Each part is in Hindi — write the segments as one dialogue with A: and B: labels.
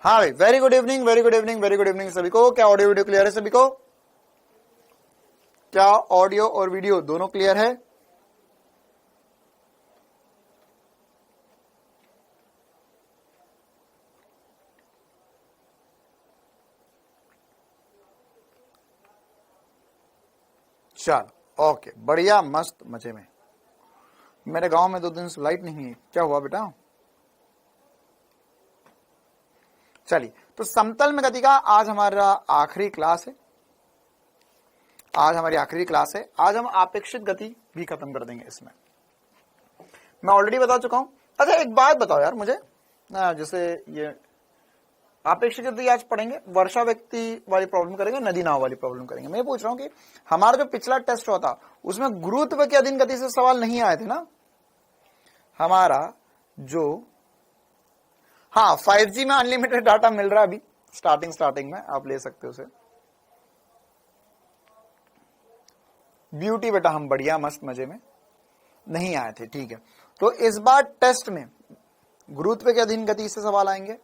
A: हाँ भाई, very good evening, very good evening, very good evening सभी को। क्या ऑडियो वीडियो क्लियर है सभी को? क्या ऑडियो और वीडियो दोनों क्लियर है? चलो ओके, बढ़िया, मस्त, मजे में। मेरे गांव में 2 दिन से लाइट नहीं है, क्या हुआ बेटा? चलिए, तो समतल में गति का आज हमारा आखिरी क्लास है। आज हमारी आखिरी क्लास है। आज हम अपेक्षित गति भी खत्म कर देंगे। इसमें मैं ऑलरेडी बता चुका हूं। अच्छा एक बात बताओ यार मुझे, जैसे ये अपेक्षित गति आज पढ़ेंगे, वर्षा व्यक्ति वाली प्रॉब्लम करेंगे, नदी नाव वाली प्रॉब्लम करेंगे। मैं पूछ रहा हूं कि हमारा जो पिछला टेस्ट हुआ था उसमें गुरुत्व के अधीन गति से सवाल नहीं आए थे ना हमारा जो। हाँ, 5G में अनलिमिटेड डाटा मिल रहा है अभी, स्टार्टिंग में आप ले सकते हो उसे। ब्यूटी बेटा, हम बढ़िया मस्त मजे में नहीं आए थे, ठीक है। तो इस बार टेस्ट में गुरुत्व के अधीन गति से सवाल आएंगे,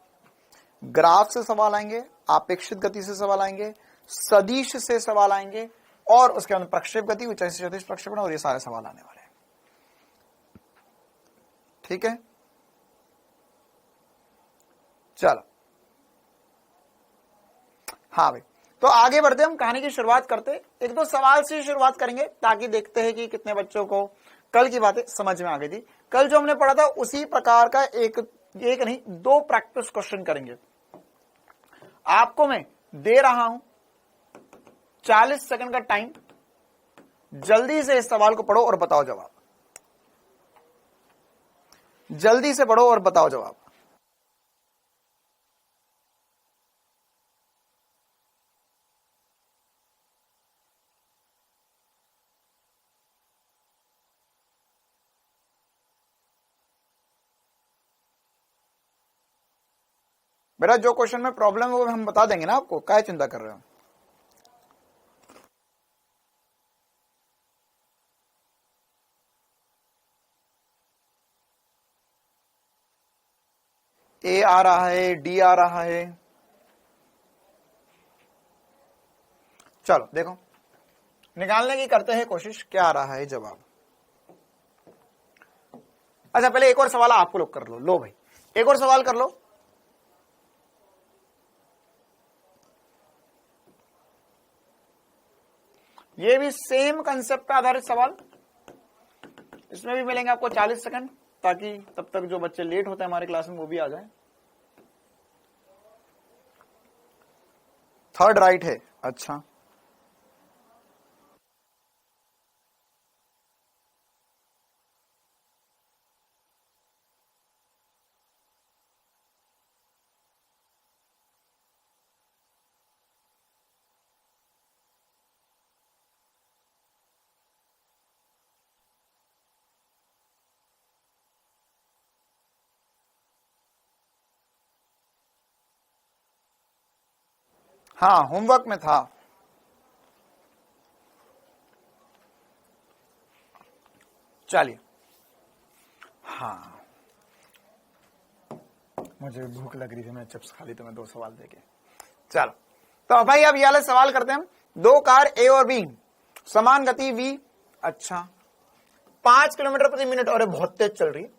A: ग्राफ से सवाल आएंगे, अपेक्षित गति से सवाल आएंगे, सदिश से सवाल आएंगे, और उसके बाद प्रक्षेप गति, ऊंचाई से क्षैतिज प्रक्षेपण, और ये सारे सवाल आने वाले हैं, ठीक है। चलो हाँ भाई, तो आगे बढ़ते हम कहानी की शुरुआत करते। 1-2 सवाल से शुरुआत करेंगे ताकि देखते हैं कि कितने बच्चों को कल की बातें समझ में आ गई थी। कल जो हमने पढ़ा था उसी प्रकार का एक नहीं 2 प्रैक्टिस क्वेश्चन करेंगे। आपको मैं दे रहा हूं 40 सेकंड का टाइम, जल्दी से इस सवाल को पढ़ो और बताओ जवाब। जल्दी से पढ़ो और बताओ जवाब। बेटा जो क्वेश्चन में प्रॉब्लम है वो हम बता देंगे ना आपको, क्या चिंता कर रहे हो? ए आ रहा है, डी आ रहा है। चलो देखो, निकालने की करते हैं कोशिश, क्या आ रहा है जवाब। अच्छा पहले एक और सवाल आपको लोग कर लो। लो भाई, एक और सवाल कर लो। ये भी सेम कंसेप्ट पे आधारित सवाल, इसमें भी मिलेंगे आपको 40 सेकंड, ताकि तब तक जो बच्चे लेट होते हैं हमारे क्लास में वो भी आ जाए। 3rd राइट है। अच्छा हाँ, होमवर्क में था। चलिए, हाँ मुझे भूख लग रही थी, मैं चिप्स खा ली तो मैं 2 सवाल देके। चलो तो भाई अब ये वाले सवाल करते हैं हम। 2 कार ए और बी, समान गति v, अच्छा 5 किलोमीटर प्रति मिनट, और बहुत तेज चल रही है,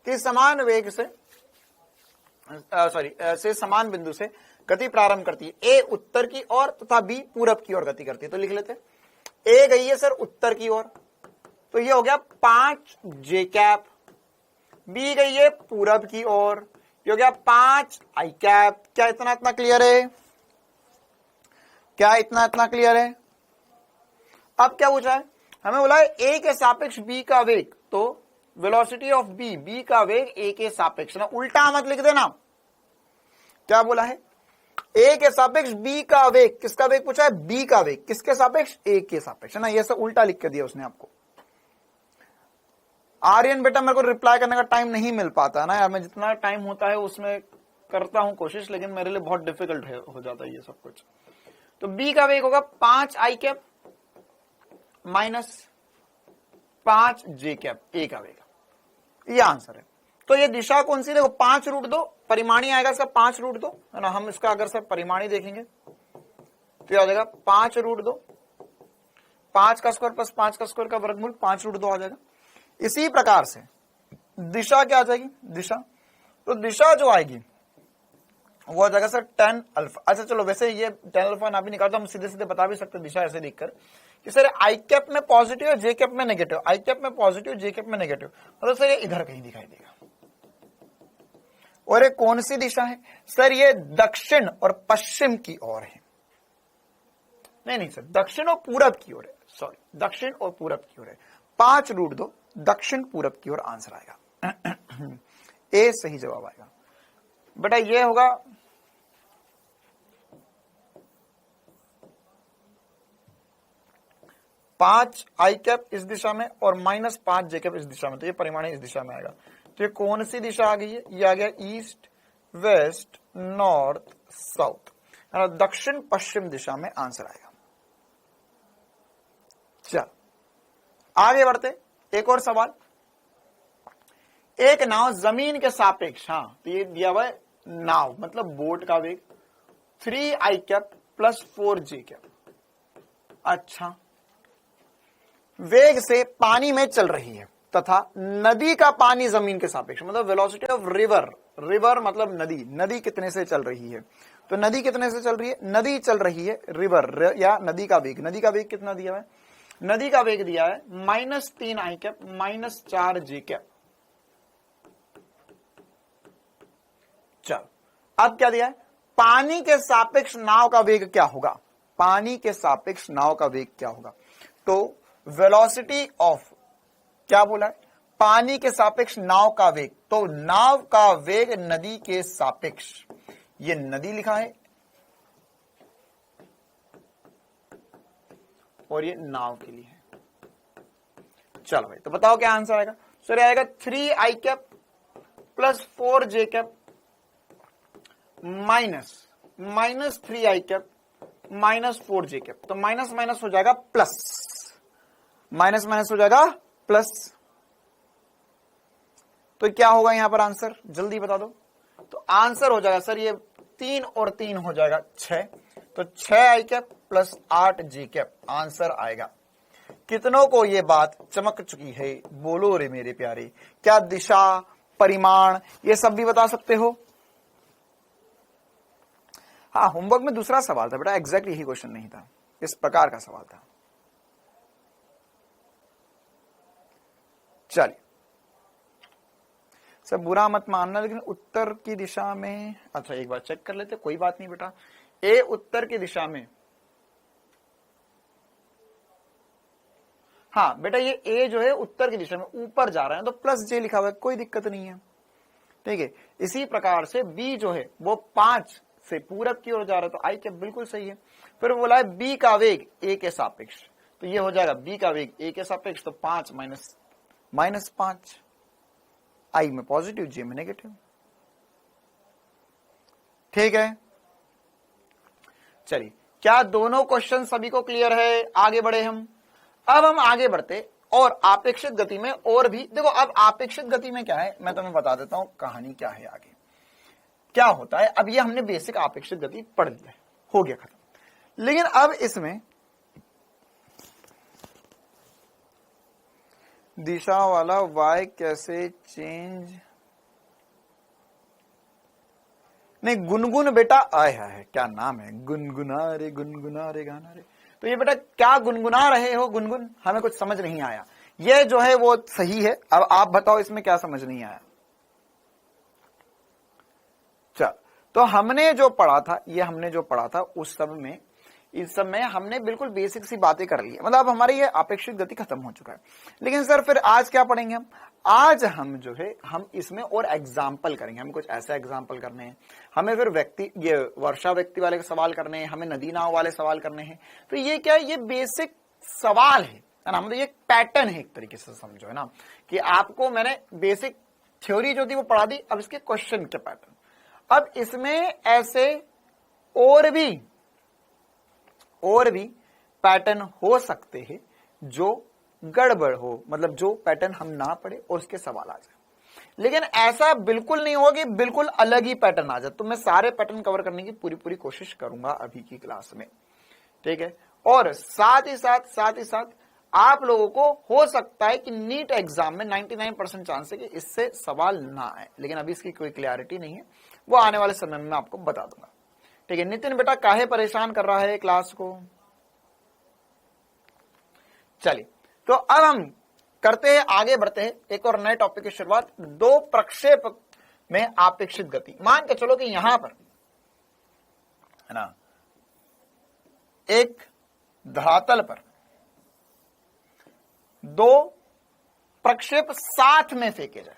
A: कि समान वेग से समान बिंदु से गति प्रारंभ करती है। ए उत्तर की ओर तथा बी पूरब की ओर गति करती है। तो लिख लेते हैं, ए गई है सर उत्तर की ओर, तो ये हो गया 5 जे कैप। बी गई है पूरब की ओर, ये हो गया 5 आई कैप। क्या इतना इतना क्लियर है? क्या इतना इतना क्लियर है? अब क्या पूछा है हमें? बोला है ए के सापेक्ष बी का वेग, तो वेलोसिटी ऑफ बी, बी का वेग ए के सापेक्ष, ना उल्टा मत लिख देना। क्या बोला है? ए के सापेक्ष बी का वेग, किसका वेग पूछा है? बी का वेग, किसके सापेक्ष? ए के सापेक्ष, है ना। ये सब उल्टा लिख के दिया उसने आपको। आर्यन बेटा मेरे को रिप्लाई करने का टाइम नहीं मिल पाता है ना यार, मैं जितना टाइम होता है उसमें करता हूं कोशिश, लेकिन मेरे लिए बहुत डिफिकल्ट हो जाता है ये सब कुछ। तो बी का वेग होगा 5 आई कैप माइनस 5 जे कैप, ए का वेग, ये आंसर है। तो ये दिशा कौन सी, देखो 5√2 परिमाणी आएगा इसका 5√2 है ना। हम इसका अगर सर परिमाणी देखेंगे तो आ जाएगा 5√2, 5 का स्क्वायर प्लस 5 का स्क्वायर का वर्गमूल 5√2 आ जाएगा। इसी प्रकार से दिशा क्या आ जाएगी, दिशा, तो दिशा जो आएगी वो आ जाएगा सर tan अल्फा। अच्छा चलो, वैसे ये tan अल्फा ना भी निकाल तो हम सीधे सीधे बता भी सकते दिशा ऐसे लिखकर कि सर आई कैप में पॉजिटिव है, जे कैप में नेगेटिव, आई कैप में पॉजिटिव, जे कैप में नेगेटिव, मतलब सर ये इधर कहीं दिखाई देगा। और ये कौन सी दिशा है सर, ये दक्षिण और पश्चिम की ओर है। नहीं सर, दक्षिण और पूरब की ओर है, सॉरी दक्षिण और पूरब की ओर है। 5√2 दक्षिण पूरब की ओर आंसर आएगा। ए सही जवाब आएगा बेटा। ये होगा 5 आई कैप इस दिशा में और -5 जे कैप इस दिशा में, तो ये परिमाणी इस दिशा में आएगा। तो ये कौन सी दिशा आ गई है, ये आ गया ईस्ट वेस्ट नॉर्थ साउथ, है ना, दक्षिण पश्चिम दिशा में आंसर आएगा। चल आगे बढ़ते, एक और सवाल। एक नाव जमीन के सापेक्ष, हाँ तो ये दिया हुआ है नाव मतलब बोट का वेग 3 आई कैप प्लस 4 जे कैप। अच्छा, वेग से पानी में चल रही है तथा नदी का पानी जमीन के सापेक्ष, मतलब वेलोसिटी ऑफ रिवर, रिवर मतलब नदी, नदी कितने से चल रही है, तो नदी कितने से चल रही है, नदी चल रही है रिवर या नदी का वेग, नदी का वेग कितना दिया है, नदी का वेग दिया है -3 आई कैप -4 जे कैप। चल अब क्या दिया है, पानी के सापेक्ष नाव का वेग क्या होगा, पानी के सापेक्ष नाव का वेग क्या होगा, तो वेलोसिटी ऑफ, क्या बोला है, पानी के सापेक्ष नाव का वेग, तो नाव का वेग नदी के सापेक्ष, ये नदी लिखा है और ये नाव के लिए है। चलो भाई, तो बताओ क्या आंसर आएगा, सर आएगा 3 आई कैप प्लस 4 जे कैप माइनस 3 आई कैप -4 जे कैप, तो माइनस माइनस हो जाएगा प्लस, माइनस माइनस हो जाएगा प्लस, तो क्या होगा यहां पर आंसर, जल्दी बता दो। तो आंसर हो जाएगा सर ये 3 और 3 हो जाएगा 6, तो 6 आई कैप प्लस 8 जी कैप आंसर आएगा। कितनों को ये बात चमक चुकी है, बोलो रे मेरे प्यारे, क्या दिशा परिमाण ये सब भी बता सकते हो। हाँ, होमवर्क में दूसरा सवाल था बेटा, एग्जैक्टली यही क्वेश्चन नहीं था, इस प्रकार का सवाल था। चलिए, सब बुरा मत मानना, लेकिन उत्तर की दिशा में, अच्छा एक बार चेक कर लेते, कोई बात नहीं बेटा, ए उत्तर की दिशा में, हाँ बेटा ये ए जो है उत्तर की दिशा में ऊपर जा रहा है तो प्लस जे लिखा हुआ है, कोई दिक्कत नहीं है, ठीक है। इसी प्रकार से बी जो है वो 5 से पूरब की ओर जा रहा है, तो आई कैप बिल्कुल सही है। फिर बोला है बी का वेग ए के सापेक्ष, तो ये हो जाएगा बी का वेग ए के सापेक्ष, तो 5 -5, आई में पॉजिटिव जे में नेगेटिव, ठीक है। चलिए, क्या दोनों क्वेश्चन सभी को क्लियर है, आगे बढ़े हम। अब हम आगे बढ़ते और आपेक्षित गति में और भी देखो, अब आपेक्षित गति में क्या है मैं तुम्हें बता देता हूं कहानी क्या है, आगे क्या होता है। अब ये हमने बेसिक आपेक्षित गति पढ़ लिया है, हो गया खत्म। लेकिन अब इसमें दिशा वाला y कैसे चेंज, नहीं गुनगुन बेटा, आय है क्या नाम है, गुनगुना रे गाना रे, तो ये बेटा क्या गुनगुना रहे हो, गुनगुन, हमें कुछ समझ नहीं आया। ये जो है वो सही है, अब आप बताओ इसमें क्या समझ नहीं आया। चल, तो हमने जो पढ़ा था, ये हमने जो पढ़ा था उस सब में, इस सब में हमने बिल्कुल बेसिक सी बातें कर ली, मतलब हमारी ये अपेक्षित गति खत्म हो चुका है। लेकिन सर फिर आज क्या पढ़ेंगे हम, आज हम जो है हम इसमें और एग्जाम्पल करेंगे, हम कुछ ऐसा एग्जाम्पल करने हैं, हमें फिर व्यक्ति, ये वर्षा व्यक्ति वाले सवाल करने हैं, हमें नदी नाव वाले सवाल करने हैं। तो ये क्या है, ये बेसिक सवाल है ना, मतलब ये पैटर्न है एक तरीके से समझो, है ना, कि आपको मैंने बेसिक थ्योरी जो थी वो पढ़ा दी, अब इसके क्वेश्चन के पैटर्न। अब इसमें ऐसे और भी पैटर्न हो सकते हैं जो गड़बड़ हो, मतलब जो पैटर्न हम ना पढ़े और उसके सवाल आ जाए। लेकिन ऐसा बिल्कुल नहीं होगा कि बिल्कुल अलग ही पैटर्न आ जाए। तो मैं सारे पैटर्न कवर करने की पूरी कोशिश करूंगा अभी की क्लास में, ठीक है। और साथ ही साथ आप लोगों को हो सकता है कि नीट एग्जाम में 99% चांस है कि इससे सवाल ना आए, लेकिन अभी इसकी कोई क्लैरिटी नहीं है, वो आने वाले समय में मैं आपको बता दूंगा, ठीक है। नितिन बेटा काहे परेशान कर रहा है क्लास को? चलिए, तो अब हम करते हैं, आगे बढ़ते हैं, एक और नए टॉपिक की शुरुआत। दो प्रक्षेप में आपेक्षित गति। मान के चलो कि यहां पर है ना, एक धरातल पर दो प्रक्षेप साथ में फेंके जाए,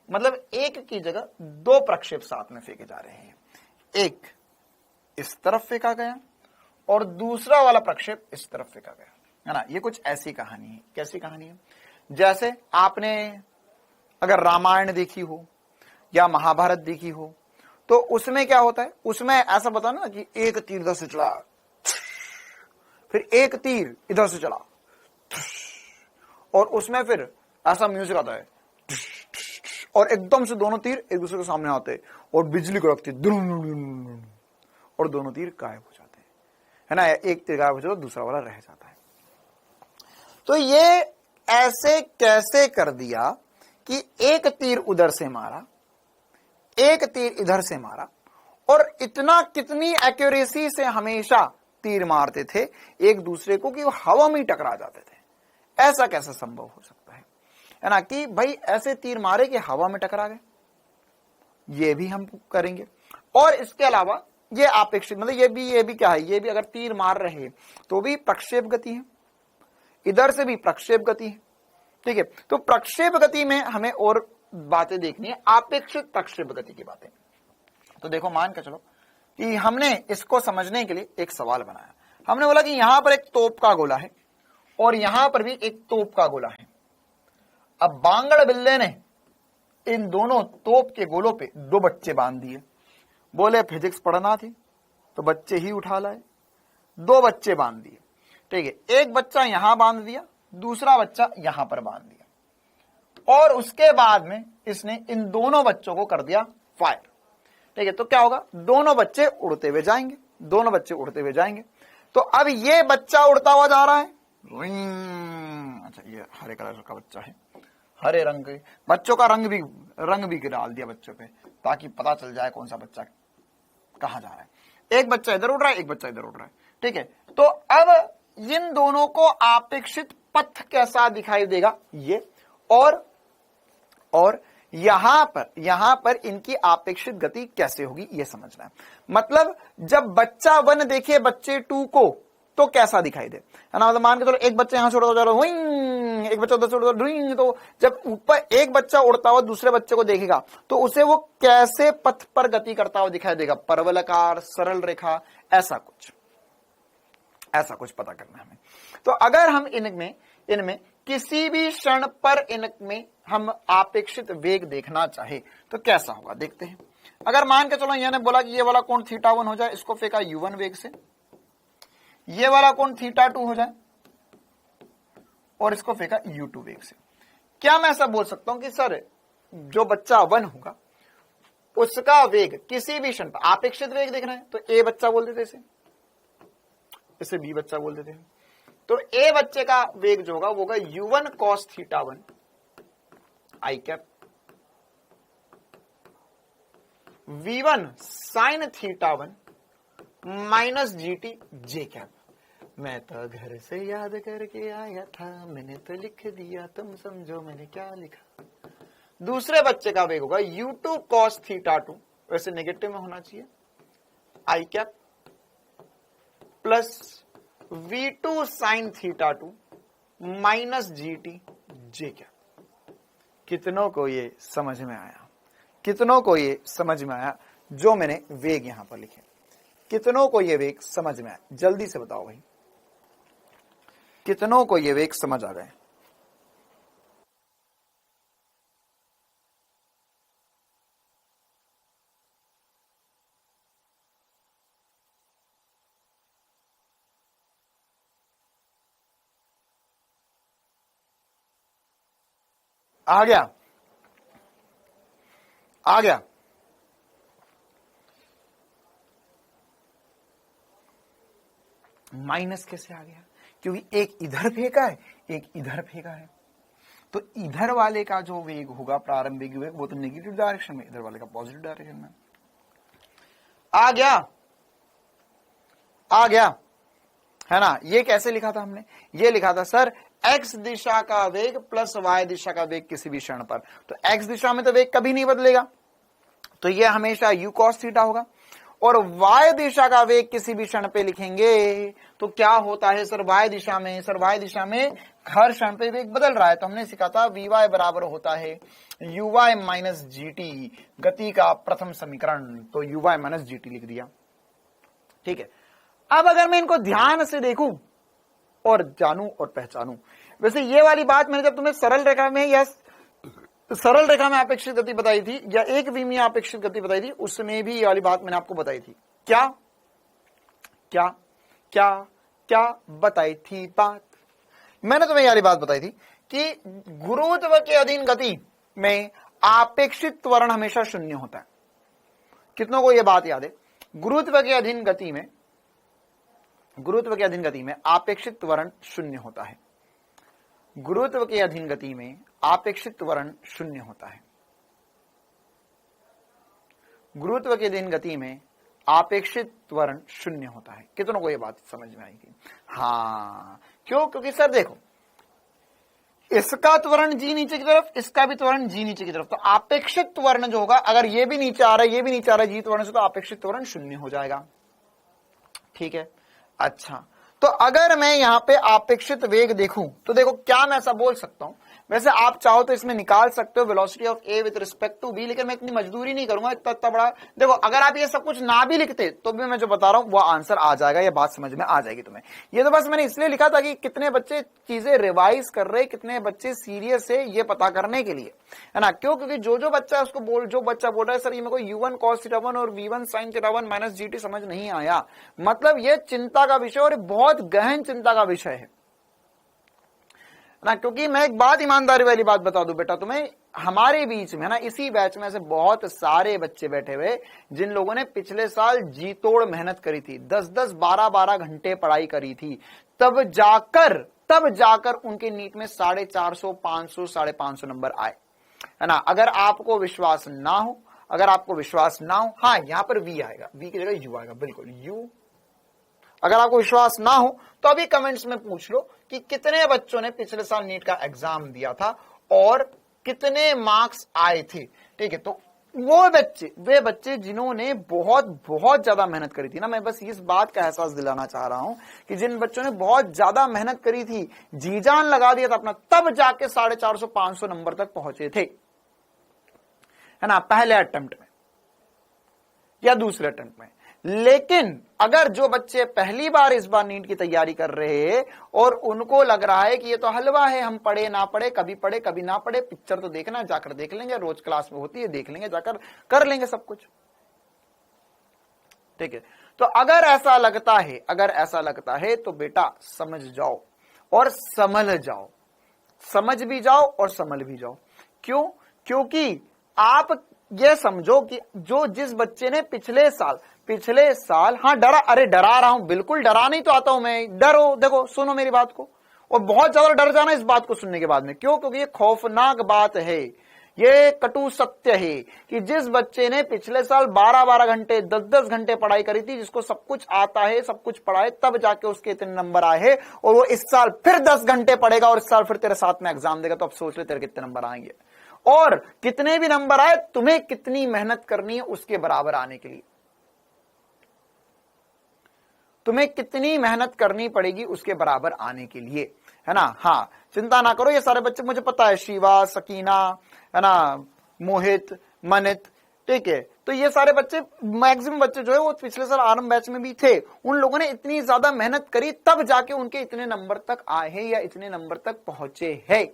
A: मतलब एक की जगह दो प्रक्षेप साथ में फेंके जा रहे हैं। एक इस तरफ फेंका गया और दूसरा वाला प्रक्षेप इस तरफ फेंका गया, है ना। ये कुछ ऐसी कहानी है। कैसी कहानी है? जैसे आपने अगर रामायण देखी हो या महाभारत देखी हो, तो उसमें क्या होता है, उसमें ऐसा बताओ ना कि एक तीर इधर से चला, फिर एक तीर इधर से चला, और उसमें फिर ऐसा म्यूजिक आता है, और एकदम से दोनों तीर एक दूसरे के सामने आते हैं और बिजली कड़कती और दोनों तीर गायब हो जाते हैं, है ना। एक तीर गायब हो जाता है, दूसरा वाला रह जाता है। तो ये ऐसे कैसे कर दिया कि एक तीर उधर से मारा, एक तीर इधर से मारा, और इतना कितनी एक्यूरेसी से हमेशा तीर मारते थे एक दूसरे को कि वो हवा में टकरा जाते थे। ऐसा कैसे संभव हो सकता है ना, कि भाई ऐसे तीर मारे कि हवा में टकरा गए। ये भी हम करेंगे। और इसके अलावा ये आपेक्षिक, मतलब ये भी क्या है, ये भी अगर तीर मार रहे तो भी प्रक्षेप गति है, इधर से भी प्रक्षेप गति है, ठीक है। तो प्रक्षेप गति में हमें और बातें देखनी है, आपेक्षिक प्रक्षेप गति की बातें। तो देखो, मान के चलो कि हमने इसको समझने के लिए एक सवाल बनाया। हमने बोला कि यहां पर एक तोप का गोला है और यहां पर भी एक तोप का गोला है। अब बांगड़ बिल्ले ने इन दोनों तोप के गोलों पे दो बच्चे बांध दिए। बोले फिजिक्स पढ़ना थी तो बच्चे ही उठा लाए, दो बच्चे बांध दिए, ठीक है। एक बच्चा यहां बांध दिया, दूसरा बच्चा यहां पर बांध दिया, और उसके बाद में इसने इन दोनों बच्चों को कर दिया फायर, ठीक है। तो क्या होगा, दोनों बच्चे उड़ते हुए जाएंगे, दोनों बच्चे उड़ते हुए जाएंगे। तो अब ये बच्चा उड़ता हुआ जा रहा है, अच्छा ये हरे कलर का बच्चा है, हरे रंग के बच्चों का रंग भी डाल दिया बच्चों पे, ताकि पता चल जाए कौन सा बच्चा कहां जा रहा है। एक बच्चा इधर उड़ रहा है, एक बच्चा इधर उड़ रहा है, ठीक है। तो अब इन दोनों को आपेक्षित पथ कैसा दिखाई देगा, ये और यहां पर इनकी आपेक्षित गति कैसे होगी, ये समझना है। मतलब जब बच्चा 1 देखे बच्चे 2 को तो कैसा दिखाई दे, है ना। मतलब मान के चलो एक बच्चा यहां से उड़ता जा रहा है, एक बच्चा उधर से उड़ता है, तो जब ऊपर एक बच्चा उड़ता हुआ दूसरे बच्चे को देखेगा तो उसे वो कैसे पथ पर गति करता हुआ दिखाई देगा, परवलकार, सरल रेखा, ऐसा कुछ पता करना है हमें। तो अगर हम इनमें किसी भी क्षण पर इनमें हम आपेक्षित वेग देखना चाहे तो कैसा होगा, देखते हैं। अगर मान के चलो मैंने बोला कि ये वाला कोण θ1 हो जाए, इसको फेंका u1 वेग से, ये वाला कोण θ2 हो जाए और इसको फेंका u2 वेग से। क्या मैं ऐसा बोल सकता हूं कि सर जो बच्चा 1 होगा उसका वेग किसी भी क्षण पर आपेक्षित वेग देखना है, तो ए बच्चा बोल देते, इसे बी बच्चा बोल देते हैं। तो ए बच्चे का वेग जो होगा वो होगा u1 cos θ1 i cap v1 sin θ1 minus gt j cap. मैं तो घर से याद करके आया था, मैंने तो लिख दिया, तुम समझो मैंने क्या लिखा। दूसरे बच्चे का वेग होगा u2 cos θ2, वैसे नेगेटिव में होना चाहिए, i cap plus v2 sin θ2 minus gt j cap. कितनों को ये समझ में आया? कितनों को ये समझ में आया जो मैंने वेग यहां पर लिखे? कितनों को ये वेग समझ में आया? जल्दी से बताओ भाई, कितनों को ये वेग समझ आ गए? आ गया? आ गया। माइनस कैसे आ गया? क्योंकि एक इधर फेंका है, एक इधर फेंका है, तो इधर वाले का जो वेग होगा, प्रारंभिक वेग, वो तो नेगेटिव डायरेक्शन में, इधर वाले का पॉजिटिव डायरेक्शन में। आ गया, आ गया, है ना? ये कैसे लिखा था हमने? ये लिखा था सर x दिशा का वेग प्लस y दिशा का वेग किसी भी क्षण पर। तो x दिशा में तो वेग कभी नहीं बदलेगा, तो ये हमेशा u cos थीटा होगा। और y दिशा का वेग किसी भी क्षण पे लिखेंगे तो क्या होता है सर? y दिशा में, सर y दिशा में हर क्षण पे वेग बदल रहा है, तो हमने सीखा था vy बराबर होता है uy माइनस gt, गति का प्रथम समीकरण, तो uy माइनस gt लिख दिया। ठीक है, अब अगर मैं इनको ध्यान से देखूं और जानूं और पहचानूं, वैसे ये वाली बात मैंने जब तुम्हें सरल रेखा में या सरल रेखा में अपेक्षित गति बताई थी या एक विमीय अपेक्षित गति बताई थी, उसमें भी ये वाली बात मैंने आपको बताई थी। क्या क्या क्या क्या बताई थी बात? मैंने तुम्हें ये वाली बात बताई थी कि गुरुत्व के अधीन गति में आपेक्षिक त्वरण हमेशा शून्य होता है। कितनों को यह बात याद है? गुरुत्व के अधीन गति में, गुरुत्व के अधीन गति में आपेक्षिक त्वरण शून्य होता है। गुरुत्व के अधीन गति में आपेक्षिक त्वरण शून्य होता है। गुरुत्व के अधीन गति में आपेक्षिक त्वरण शून्य होता है। कितनों को यह बात समझ में आएगी? हाँ, क्यों? क्योंकि सर देखो, इसका त्वरण जी नीचे की तरफ, इसका भी त्वरण जी नीचे की तरफ, तो आपेक्षिक त्वरण जो होगा, अगर ये भी नीचे आ रहा है, ये भी नीचे आ रहा है जी त्वरण से, तो आपेक्षिक त्वरण शून्य हो जाएगा। ठीक है, अच्छा, तो अगर मैं यहां पे आपेक्षित वेग देखूं तो देखो क्या मैं ऐसा बोल सकता हूं, वैसे आप चाहो तो इसमें निकाल सकते हो velocity of A with respect to B, लेकिन मैं इतनी मजदूरी नहीं करूंगा, इतना बड़ा। देखो अगर आप ये सब कुछ ना भी लिखते तो भी मैं जो बता रहा हूं वो आंसर आ जाएगा, ये बात समझ में आ जाएगी तुम्हें। ये तो बस मैंने इसलिए लिखा था कि कितने बच्चे चीजें रिवाइज कर रहे, कितने बच्चे सीरियस है ये पता करने के लिए, है ना? क्यों? क्योंकि जो बच्चा है उसको जो बच्चा बोल रहा है सर ये मेरे को u1 cos थीटा 1 और v1 sin theta 1 minus gt समझ नहीं आया, मतलब ये चिंता का विषय और बहुत गहन चिंता का विषय है ना। क्योंकि मैं एक बात, ईमानदारी वाली बात बता दूं बेटा तुम्हें, हमारे बीच में ना, इसी बैच में से बहुत सारे बच्चे बैठे हुए जिन लोगों ने पिछले साल जी तोड़ मेहनत करी थी, 10-10 12-12 घंटे पढ़ाई करी थी, तब जाकर उनके नीट में 450, 500, 550 नंबर आए, है ना? अगर आपको विश्वास ना हो, हाँ यहां पर v आएगा, v की जगह u आएगा, बिल्कुल u। अगर आपको विश्वास ना हो तो अभी कमेंट्स में पूछ लो कि कितने बच्चों ने पिछले साल नीट का एग्जाम दिया था और कितने मार्क्स आए थे। ठीक है, तो वे बच्चे जिन्होंने बहुत ज्यादा मेहनत करी थी ना, मैं बस इस बात का एहसास दिलाना चाह रहा हूं कि जिन बच्चों ने बहुत ज्यादा मेहनत करी थी, जी जान लगा दिया था अपना, तब जाके 450, 500 नंबर तक पहुंचे थे, है ना? पहले अटेम्प्ट में या दूसरे अटेम्प्ट में। लेकिन अगर जो बच्चे पहली बार इस बार नीट की तैयारी कर रहे हैं और उनको लग रहा है कि ये तो हलवा है, हम पढ़े ना पढ़े, कभी ना पढ़े, पिक्चर तो देखना, जाकर देख लेंगे, रोज क्लास में होती है, देख लेंगे, जाकर कर लेंगे सब कुछ। ठीक है, तो अगर ऐसा लगता है तो बेटा समझ जाओ और संभल जाओ, समझ भी जाओ और संभल भी जाओ। क्यों? क्योंकि आप ये समझो कि जिस बच्चे ने पिछले साल हाँ डरा रहा हूं, बिल्कुल डरा नहीं तो आता हूं मैं, डरो, देखो सुनो मेरी बात को, और बहुत ज्यादा डर जाना इस बात को सुनने के बाद में। क्यों? क्योंकि ये खौफनाक बात है, ये कटु सत्य है कि जिस बच्चे ने पिछले साल 12-12 घंटे, 10-10 घंटे पढ़ाई करी थी, जिसको सब कुछ आता है, सब कुछ पढ़ा है, तब जाके उसके इतने नंबर आए हैं, और वो इस साल फिर 10 घंटे पढ़ेगा और इस साल फिर तेरे साथ में एग्जाम देगा, तो अब सोच ले तेरे कितने नंबर आएंगे। और कितने भी नंबर आए, तुम्हें कितनी मेहनत करनी है उसके बराबर आने के लिए, तुम्हें कितनी मेहनत करनी पड़ेगी उसके बराबर आने के लिए, है ना? हाँ, चिंता ना करो, ये सारे बच्चे मुझे पता है, शिवा, सकीना, है ना, मोहित, मनित, ठीक है, तो ये सारे बच्चे, मैक्सिमम बच्चे जो है वो पिछले साल आरंभ बैच में भी थे, उन लोगों ने इतनी ज्यादा मेहनत करी, तब जाके उनके इतने नंबर तक आए हैं या इतने नंबर तक पहुंचे हैं।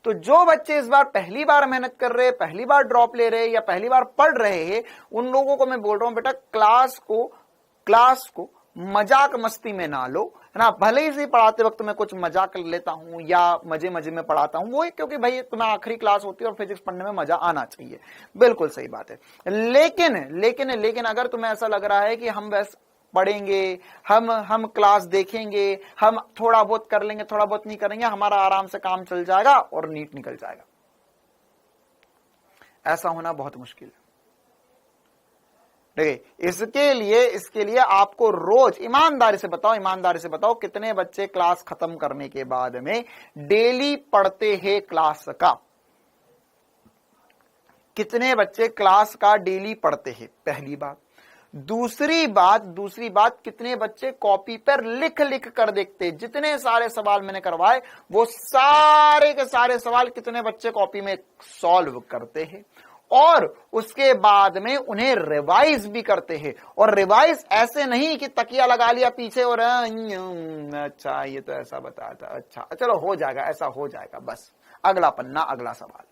A: तो जो बच्चे इस बार पहली बार मेहनत कर रहे हैं, पहली बार ड्रॉप ले रहे हैं या पहली बार पढ़ रहे हैं, उन लोगों को मैं बोल रहा हूं बेटा, क्लास को मजाक मस्ती में ना लो, है ना। भले ही से पढ़ाते वक्त मैं कुछ मजाक कर लेता हूं या मजे मजे में पढ़ाता हूं, वो क्योंकि भाई तुम्हें आखिरी क्लास होती है और फिजिक्स पढ़ने में मजा आना चाहिए, बिल्कुल सही बात है। लेकिन लेकिन लेकिन अगर तुम्हें ऐसा लग रहा है कि हम बस पढ़ेंगे, हम क्लास देखेंगे, हम थोड़ा बहुत कर लेंगे, थोड़ा बहुत नहीं करेंगे, हमारा आराम से काम चल जाएगा और नीट निकल जाएगा, ऐसा होना बहुत मुश्किल है। देखिए, इसके लिए आपको रोज ईमानदारी से बताओ कितने बच्चे क्लास खत्म करने के बाद में डेली पढ़ते हैं क्लास का, कितने बच्चे क्लास का डेली पढ़ते हैं, पहली बात। दूसरी बात कितने बच्चे कॉपी पर लिख लिख कर देखते हैं। जितने सारे सवाल मैंने करवाए वो सारे के सारे सवाल कितने बच्चे कॉपी में सॉल्व करते हैं और उसके बाद में उन्हें रिवाइज भी करते हैं। और रिवाइज ऐसे नहीं कि तकिया लगा लिया पीछे और अच्छा ये तो ऐसा बताया था, अच्छा चलो हो जाएगा, ऐसा हो जाएगा, बस अगला पन्ना अगला सवाल।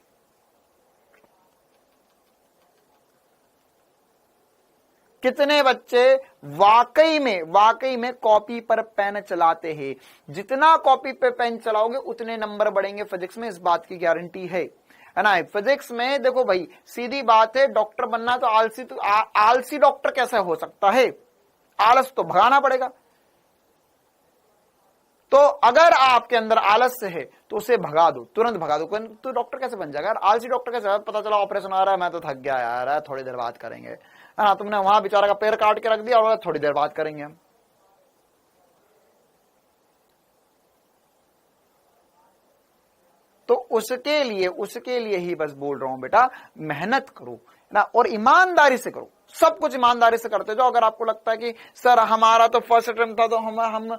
A: कितने बच्चे वाकई में कॉपी पर पेन चलाते हैं। जितना कॉपी पे पेन चलाओगे उतने नंबर बढ़ेंगे फिजिक्स में, इस बात की गारंटी है ना। फिजिक्स में देखो भाई, सीधी बात है, डॉक्टर बनना तो आलसी डॉक्टर कैसे हो सकता है, आलस तो भगाना पड़ेगा। तो अगर आपके अंदर आलस्य है तो उसे भगा दो, तुरंत भगा दो। तो डॉक्टर कैसे बन जाएगा यार, आलसी डॉक्टर कैसे, पता चला ऑपरेशन आ रहा है, मैं तो थक गया यार, थोड़ी देर बात करेंगे, है ना। तुमने वहां बेचारा का पैर काट के रख दिया और थोड़ी देर बात करेंगे हम। तो उसके लिए ही बस बोल रहा हूं बेटा, मेहनत करो ना और ईमानदारी से करो, सब कुछ ईमानदारी से करते जाओ। अगर आपको लगता है कि सर हमारा तो फर्स्ट अटेम्प्ट था तो हम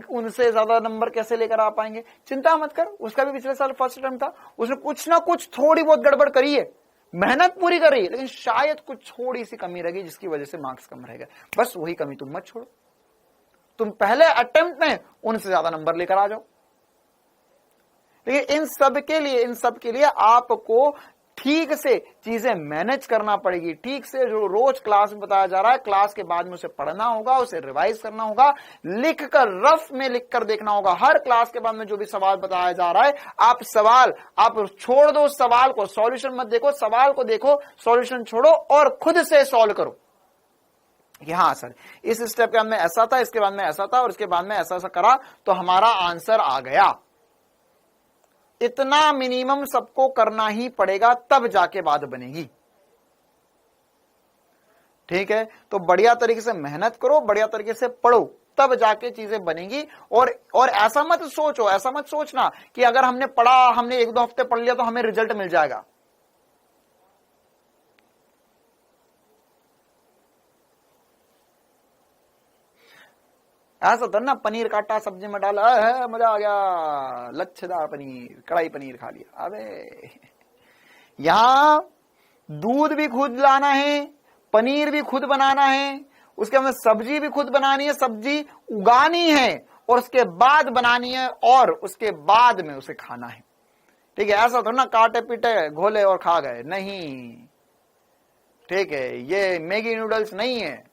A: उनसे ज्यादा नंबर कैसे लेकर आ पाएंगे, चिंता मत कर, उसका भी पिछले साल फर्स्ट अटेम्प्ट था, उसने कुछ ना कुछ थोड़ी बहुत गड़बड़ करी है, मेहनत पूरी करी है, लेकिन शायद कुछ थोड़ी सी कमी रहेगी जिसकी वजह से मार्क्स कम रहेगा। बस वही कमी तुम मत छोड़ो, तुम पहले अटेम्प्ट में उनसे ज्यादा नंबर लेकर आ जाओ। लेकिन इन सब के लिए आपको ठीक से चीजें मैनेज करना पड़ेगी, ठीक से जो रोज क्लास में बताया जा रहा है, क्लास के बाद में उसे पढ़ना होगा, उसे रिवाइज करना होगा, लिख कर रफ में लिख कर देखना होगा। हर क्लास के बाद में जो भी सवाल बताया जा रहा है, आप छोड़ दो सवाल को, सॉल्यूशन मत देखो, सवाल को देखो, सॉल्यूशन छोड़ो और खुद से सॉल्व करो कि हाँ सर इस स्टेप के बाद में ऐसा था, इसके बाद में ऐसा था और इसके बाद में ऐसा करा तो हमारा आंसर आ गया। इतना मिनिमम सबको करना ही पड़ेगा, तब जाके बात बनेगी। ठीक है, तो बढ़िया तरीके से मेहनत करो, बढ़िया तरीके से पढ़ो, तब जाके चीजें बनेगी। और ऐसा मत सोचना कि अगर हमने पढ़ा, हमने 1-2 हफ्ते पढ़ लिया तो हमें रिजल्ट मिल जाएगा। ऐसा था ना, पनीर काटा सब्जी में डाला है, मजा आ गया, लच्छेदार पनीर, कढ़ाई पनीर खा लिया। अबे यहां दूध भी खुद लाना है, पनीर भी खुद बनाना है, उसके बाद सब्जी भी खुद बनानी है, सब्जी उगानी है और उसके बाद बनानी है और उसके बाद में उसे खाना है। ठीक है, ऐसा थोड़ा ना काटे पीटे घोले और खा गए, नहीं। ठीक है, ये मैगी नूडल्स नहीं है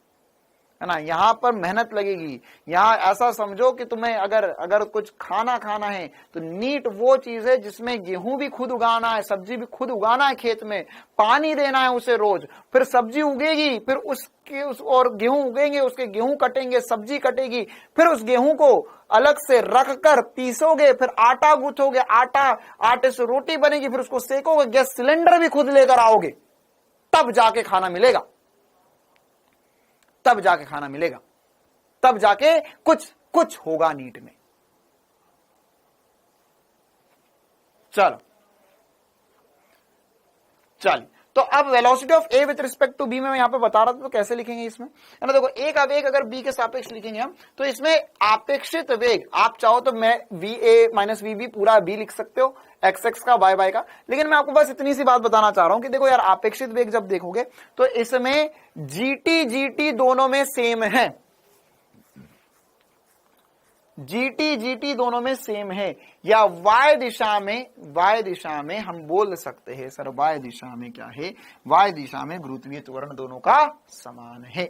A: ना, यहां पर मेहनत लगेगी। यहां ऐसा समझो कि तुम्हें अगर कुछ खाना है तो नीट वो चीज है जिसमें गेहूं भी खुद उगाना है, सब्जी भी खुद उगाना है, खेत में पानी देना है उसे रोज, फिर सब्जी उगेगी, फिर और गेहूं उगेंगे, उसके गेहूं कटेंगे, सब्जी कटेगी, फिर उस गेहूं को अलग से रख कर पीसोगे, फिर आटा गूंथोगे, आटे से रोटी बनेगी, फिर उसको सेकोगे, गैस सिलेंडर भी खुद लेकर आओगे, तब जाके खाना मिलेगा, तब जाके कुछ होगा नीट में। चलिए, तो अब velocity of A with respect to B में मैं यहां पे बता रहा था, तो कैसे लिखेंगे इसमें, है ना। देखो, एक आवेग अगर बी के सापेक्ष लिखेंगे हम, तो इसमें आपेक्षित वेग, आप चाहो तो मैं V A minus V B पूरा बी लिख सकते हो, एक्स एक्स का वाई वाई का, लेकिन मैं आपको बस इतनी सी बात बताना चाह रहा हूं कि देखो यार, आपेक्षित वेग जब देखोगे तो इसमें जीटी दोनों में सेम है, जीटी दोनों में सेम है, या वाई दिशा में हम बोल सकते हैं सर वाई दिशा में क्या है, वाई दिशा में गुरुत्वीय त्वरण दोनों का समान है।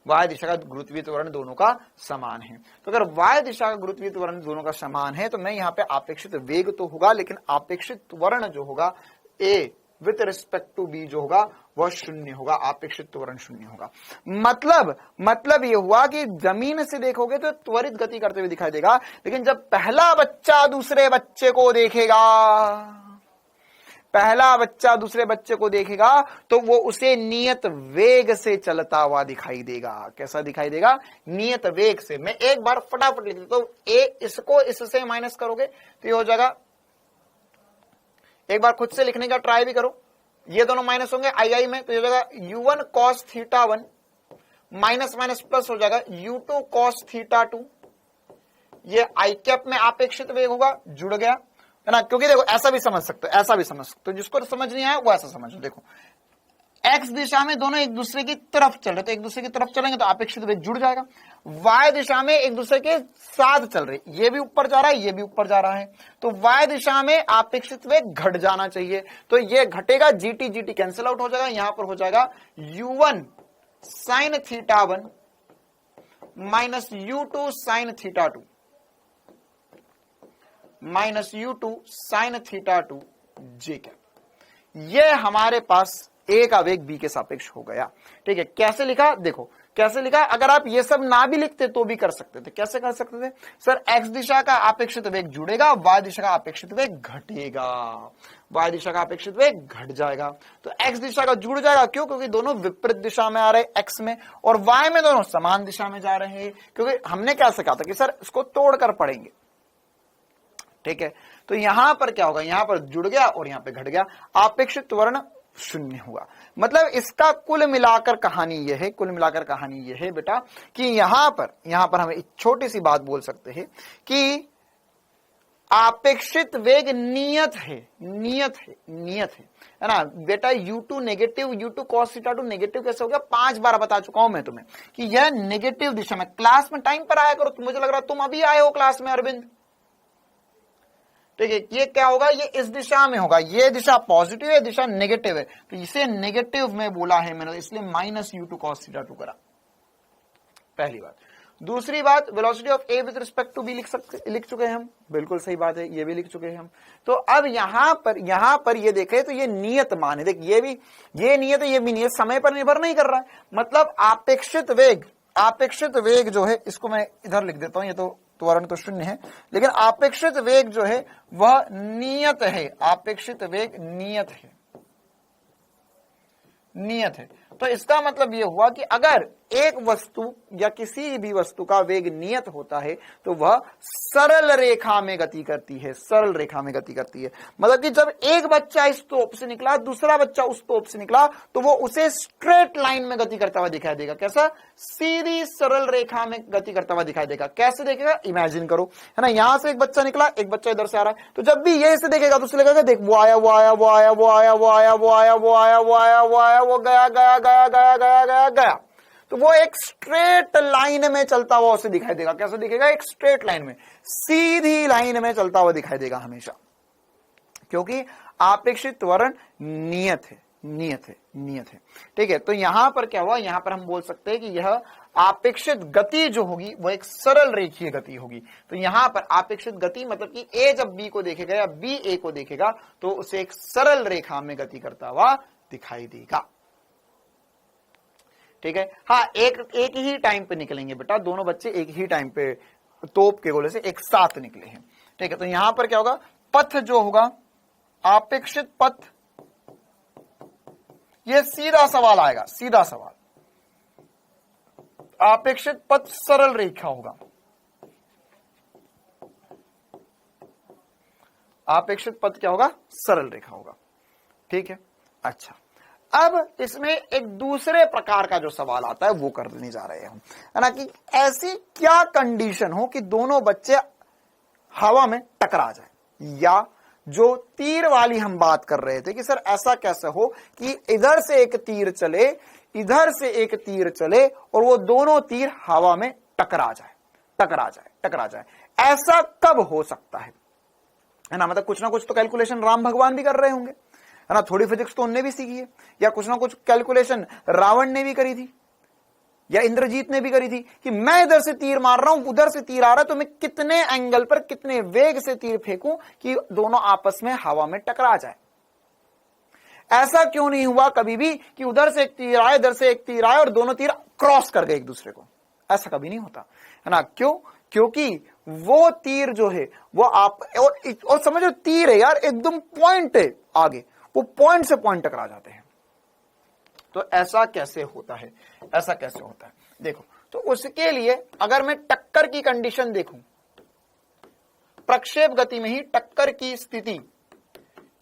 A: y दिशा का गुरुत्वीय त्वरण दोनों का समान है। तो अगर y दिशा का गुरुत्वीय त्वरण दोनों का समान है तो मैं यहाँ पे आपेक्षित वेग तो होगा, लेकिन आपेक्षित त्वरण जो होगा a with respect to b जो होगा वह शून्य होगा, आपेक्षित त्वरण शून्य होगा। मतलब ये हुआ कि जमीन से देखोगे तो त्वरित गति करते हुए दिखाई देगा, लेकिन जब पहला बच्चा दूसरे बच्चे को देखेगा, पहला बच्चा दूसरे बच्चे को देखेगा तो वो उसे नियत वेग से चलता हुआ दिखाई देगा। कैसा दिखाई देगा? नियत वेग से। मैं एक बार फटाफट लिख देता हूं, इसको इससे माइनस करोगे तो ये हो जाएगा, एक बार खुद से लिखने का ट्राई भी करो, ये दोनों माइनस होंगे आई में, तो ये हो जाएगा u1 cos theta 1 minus minus plus हो जाएगा u2 cos थीटा 2। ये आई कैप में आपेक्षित वेग होगा, जुड़ गया है ना। क्योंकि देखो ऐसा भी समझ सकते हो, ऐसा भी समझ सकते हो, जिसको समझ नहीं आया वो ऐसा समझो। देखो x दिशा में दोनों एक दूसरे की तरफ चल रहे, तो एक दूसरे की तरफ चलेंगे तो आपेक्षित वेग जुड़ जाएगा। y दिशा में एक दूसरे के साथ चल रहे, ये भी ऊपर जा रहा है, ये भी ऊपर जा रहा है, तो y दिशा में आपेक्षित वेग घट जाना चाहिए, तो ये घटेगा, GT कैंसिल आउट हो जाएगा। यहां पर हो जाएगा u1 sin theta 1 minus u2 sin theta 2 minus u2 sin theta 2 जे कैप। ये हमारे पास ए का वेग बी के सापेक्ष हो गया। ठीक है, कैसे लिखा? देखो कैसे लिखा। अगर आप ये सब ना भी लिखते तो भी कर सकते थे। कैसे कर सकते थे? सर एक्स दिशा का अपेक्षित वेग जुड़ेगा, वाय दिशा का अपेक्षित वेग घटेगा, वाय दिशा का अपेक्षित वेग घट जाएगा। तो एक्स दिशा का जुड़ जाएगा, क्यों? क्योंकि दोनों विपरीत दिशा में आ रहे एक्स में, और वाय में दोनों समान दिशा में जा रहे हैं। क्योंकि हमने क्या कहा था कि सर इसको तोड़कर पढ़ेंगे। ठीक है, तो यहां पर क्या होगा? यहां पर जुड़ गया और यहां पे घट गया, आपेक्षित त्वरण शून्य हुआ। मतलब इसका कुल मिलाकर कहानी यह है, कुल मिलाकर कहानी यह है बेटा कि यहां पर हम एक छोटी सी बात बोल सकते हैं कि आपेक्षित वेग नियत है ना बेटा। u2 negative, u2 cos theta 2 negative कैसे हो गया? 5 बार बता चुका हूं मैं तुम्हें कि यह नेगेटिव दिशा में। क्लास में टाइम पर आया करो, मुझे लग रहा है तुम अभी आए हो क्लास में अरविंद। ठीक है, ये क्या होगा? ये इस दिशा में होगा, ये दिशा पॉजिटिव है, दिशा नेगेटिव है, तो इसे नेगेटिव में बोला है मैंने, इसलिए माइनस u2 cos थीटा 2 करा। पहली बात। दूसरी बात, velocity of A with respect to B लिख चुके हैं हम, बिल्कुल सही बात है, ये भी लिख चुके हैं हम। तो अब यहां पर ये देखें तो ये नियत मान है। देख ये नियत है, ये भी नियत, समय पर निर्भर नहीं कर रहा है। मतलब आपेक्षित वेग जो है, इसको मैं इधर लिख देता हूं, ये तो त्वरण तो शून्य है, लेकिन आपेक्षित वेग जो है वह नियत है, आपेक्षित वेग नियत है। तो इसका मतलब यह हुआ कि अगर एक वस्तु या किसी भी वस्तु का वेग नियत होता है तो वह सरल रेखा में गति करती है, सरल रेखा में गति करती है। मतलब कि जब एक बच्चा इस तोप से निकला, दूसरा बच्चा उस तोप से निकला, तो वो उसे स्ट्रेट लाइन में गति करता हुआ दिखाई देगा। कैसा? सीधी सरल रेखा में गति करता हुआ दिखाई देगा। कैसे देखेगा? इमेजिन करो, है ना, यहां से एक बच्चा निकला, एक बच्चा इधर से आ रहा है, तो जब भी ये इसे देखेगा तो उसे लगेगा देख वो आया, वो आया, वो आया, वो आया, वो आया, वो आया, वो आया, वो आया, वो आया, वो गया गया गया गया गया गया गया, तो वो एक स्ट्रेट लाइन में चलता हुआ उसे दिखाई देगा। कैसे दिखेगा? एक स्ट्रेट लाइन में, सीधी लाइन में चलता हुआ दिखाई देगा हमेशा, क्योंकि आपेक्षित त्वरण नियत है। ठीक है, तो यहां पर क्या हुआ? यहां पर हम बोल सकते हैं कि यह आपेक्षित गति जो होगी वो एक सरल रेखीय गति होगी। तो यहां पर आपेक्षित गति मतलब कि ए जब बी को देखेगा या बी ए को देखेगा तो उसे एक सरल रेखा में गति करता हुआ दिखाई देगा। ठीक है, हाँ, एक ही टाइम पे निकलेंगे बेटा, दोनों बच्चे एक ही टाइम पे तोप के गोले से एक साथ निकले हैं। ठीक है, तो यहां पर क्या होगा? पथ जो होगा, आपेक्षित पथ, ये सीधा सवाल आएगा, सीधा सवाल। आपेक्षित पथ सरल रेखा होगा, आपेक्षित पथ क्या होगा? सरल रेखा होगा। ठीक है, अच्छा, अब इसमें एक दूसरे प्रकार का जो सवाल आता है वो करने जा रहे हैं हम, है ना, कि ऐसी क्या कंडीशन हो कि दोनों बच्चे हवा में टकरा जाए, या जो तीर वाली हम बात कर रहे थे कि सर ऐसा कैसे हो कि इधर से एक तीर चले, इधर से एक तीर चले और वो दोनों तीर हवा में टकरा जाए, ऐसा कब हो सकता है ना। मतलब कुछ ना कुछ तो कैलकुलेशन राम भगवान भी कर रहे होंगे, है ना, थोड़ी फिजिक्स तो उनने भी सीखी है, या कुछ ना कुछ कैलकुलेशन रावण ने भी करी थी, या इंद्रजीत ने भी करी थी कि मैं इधर से तीर मार रहा हूं, उधर से तीर आ रहा है, तो मैं कितने एंगल पर कितने वेग से तीर फेंकूं कि दोनों आपस में हवा में टकरा जाए। ऐसा क्यों नहीं हुआ कभी भी कि उधर से एक तीर आए, इधर से एक तीर आए और दोनों तीर क्रॉस कर गए एक दूसरे को? ऐसा कभी नहीं होता है ना। क्यों? क्योंकि वो तीर जो है वो आप और समझो तीर है यार, एकदम पॉइंट है आगे, वो पॉइंट से पॉइंट टकरा जाते हैं। तो ऐसा कैसे होता है? ऐसा कैसे होता है देखो, तो उसके लिए अगर मैं टक्कर की कंडीशन देखूं, प्रक्षेप गति में ही टक्कर की स्थिति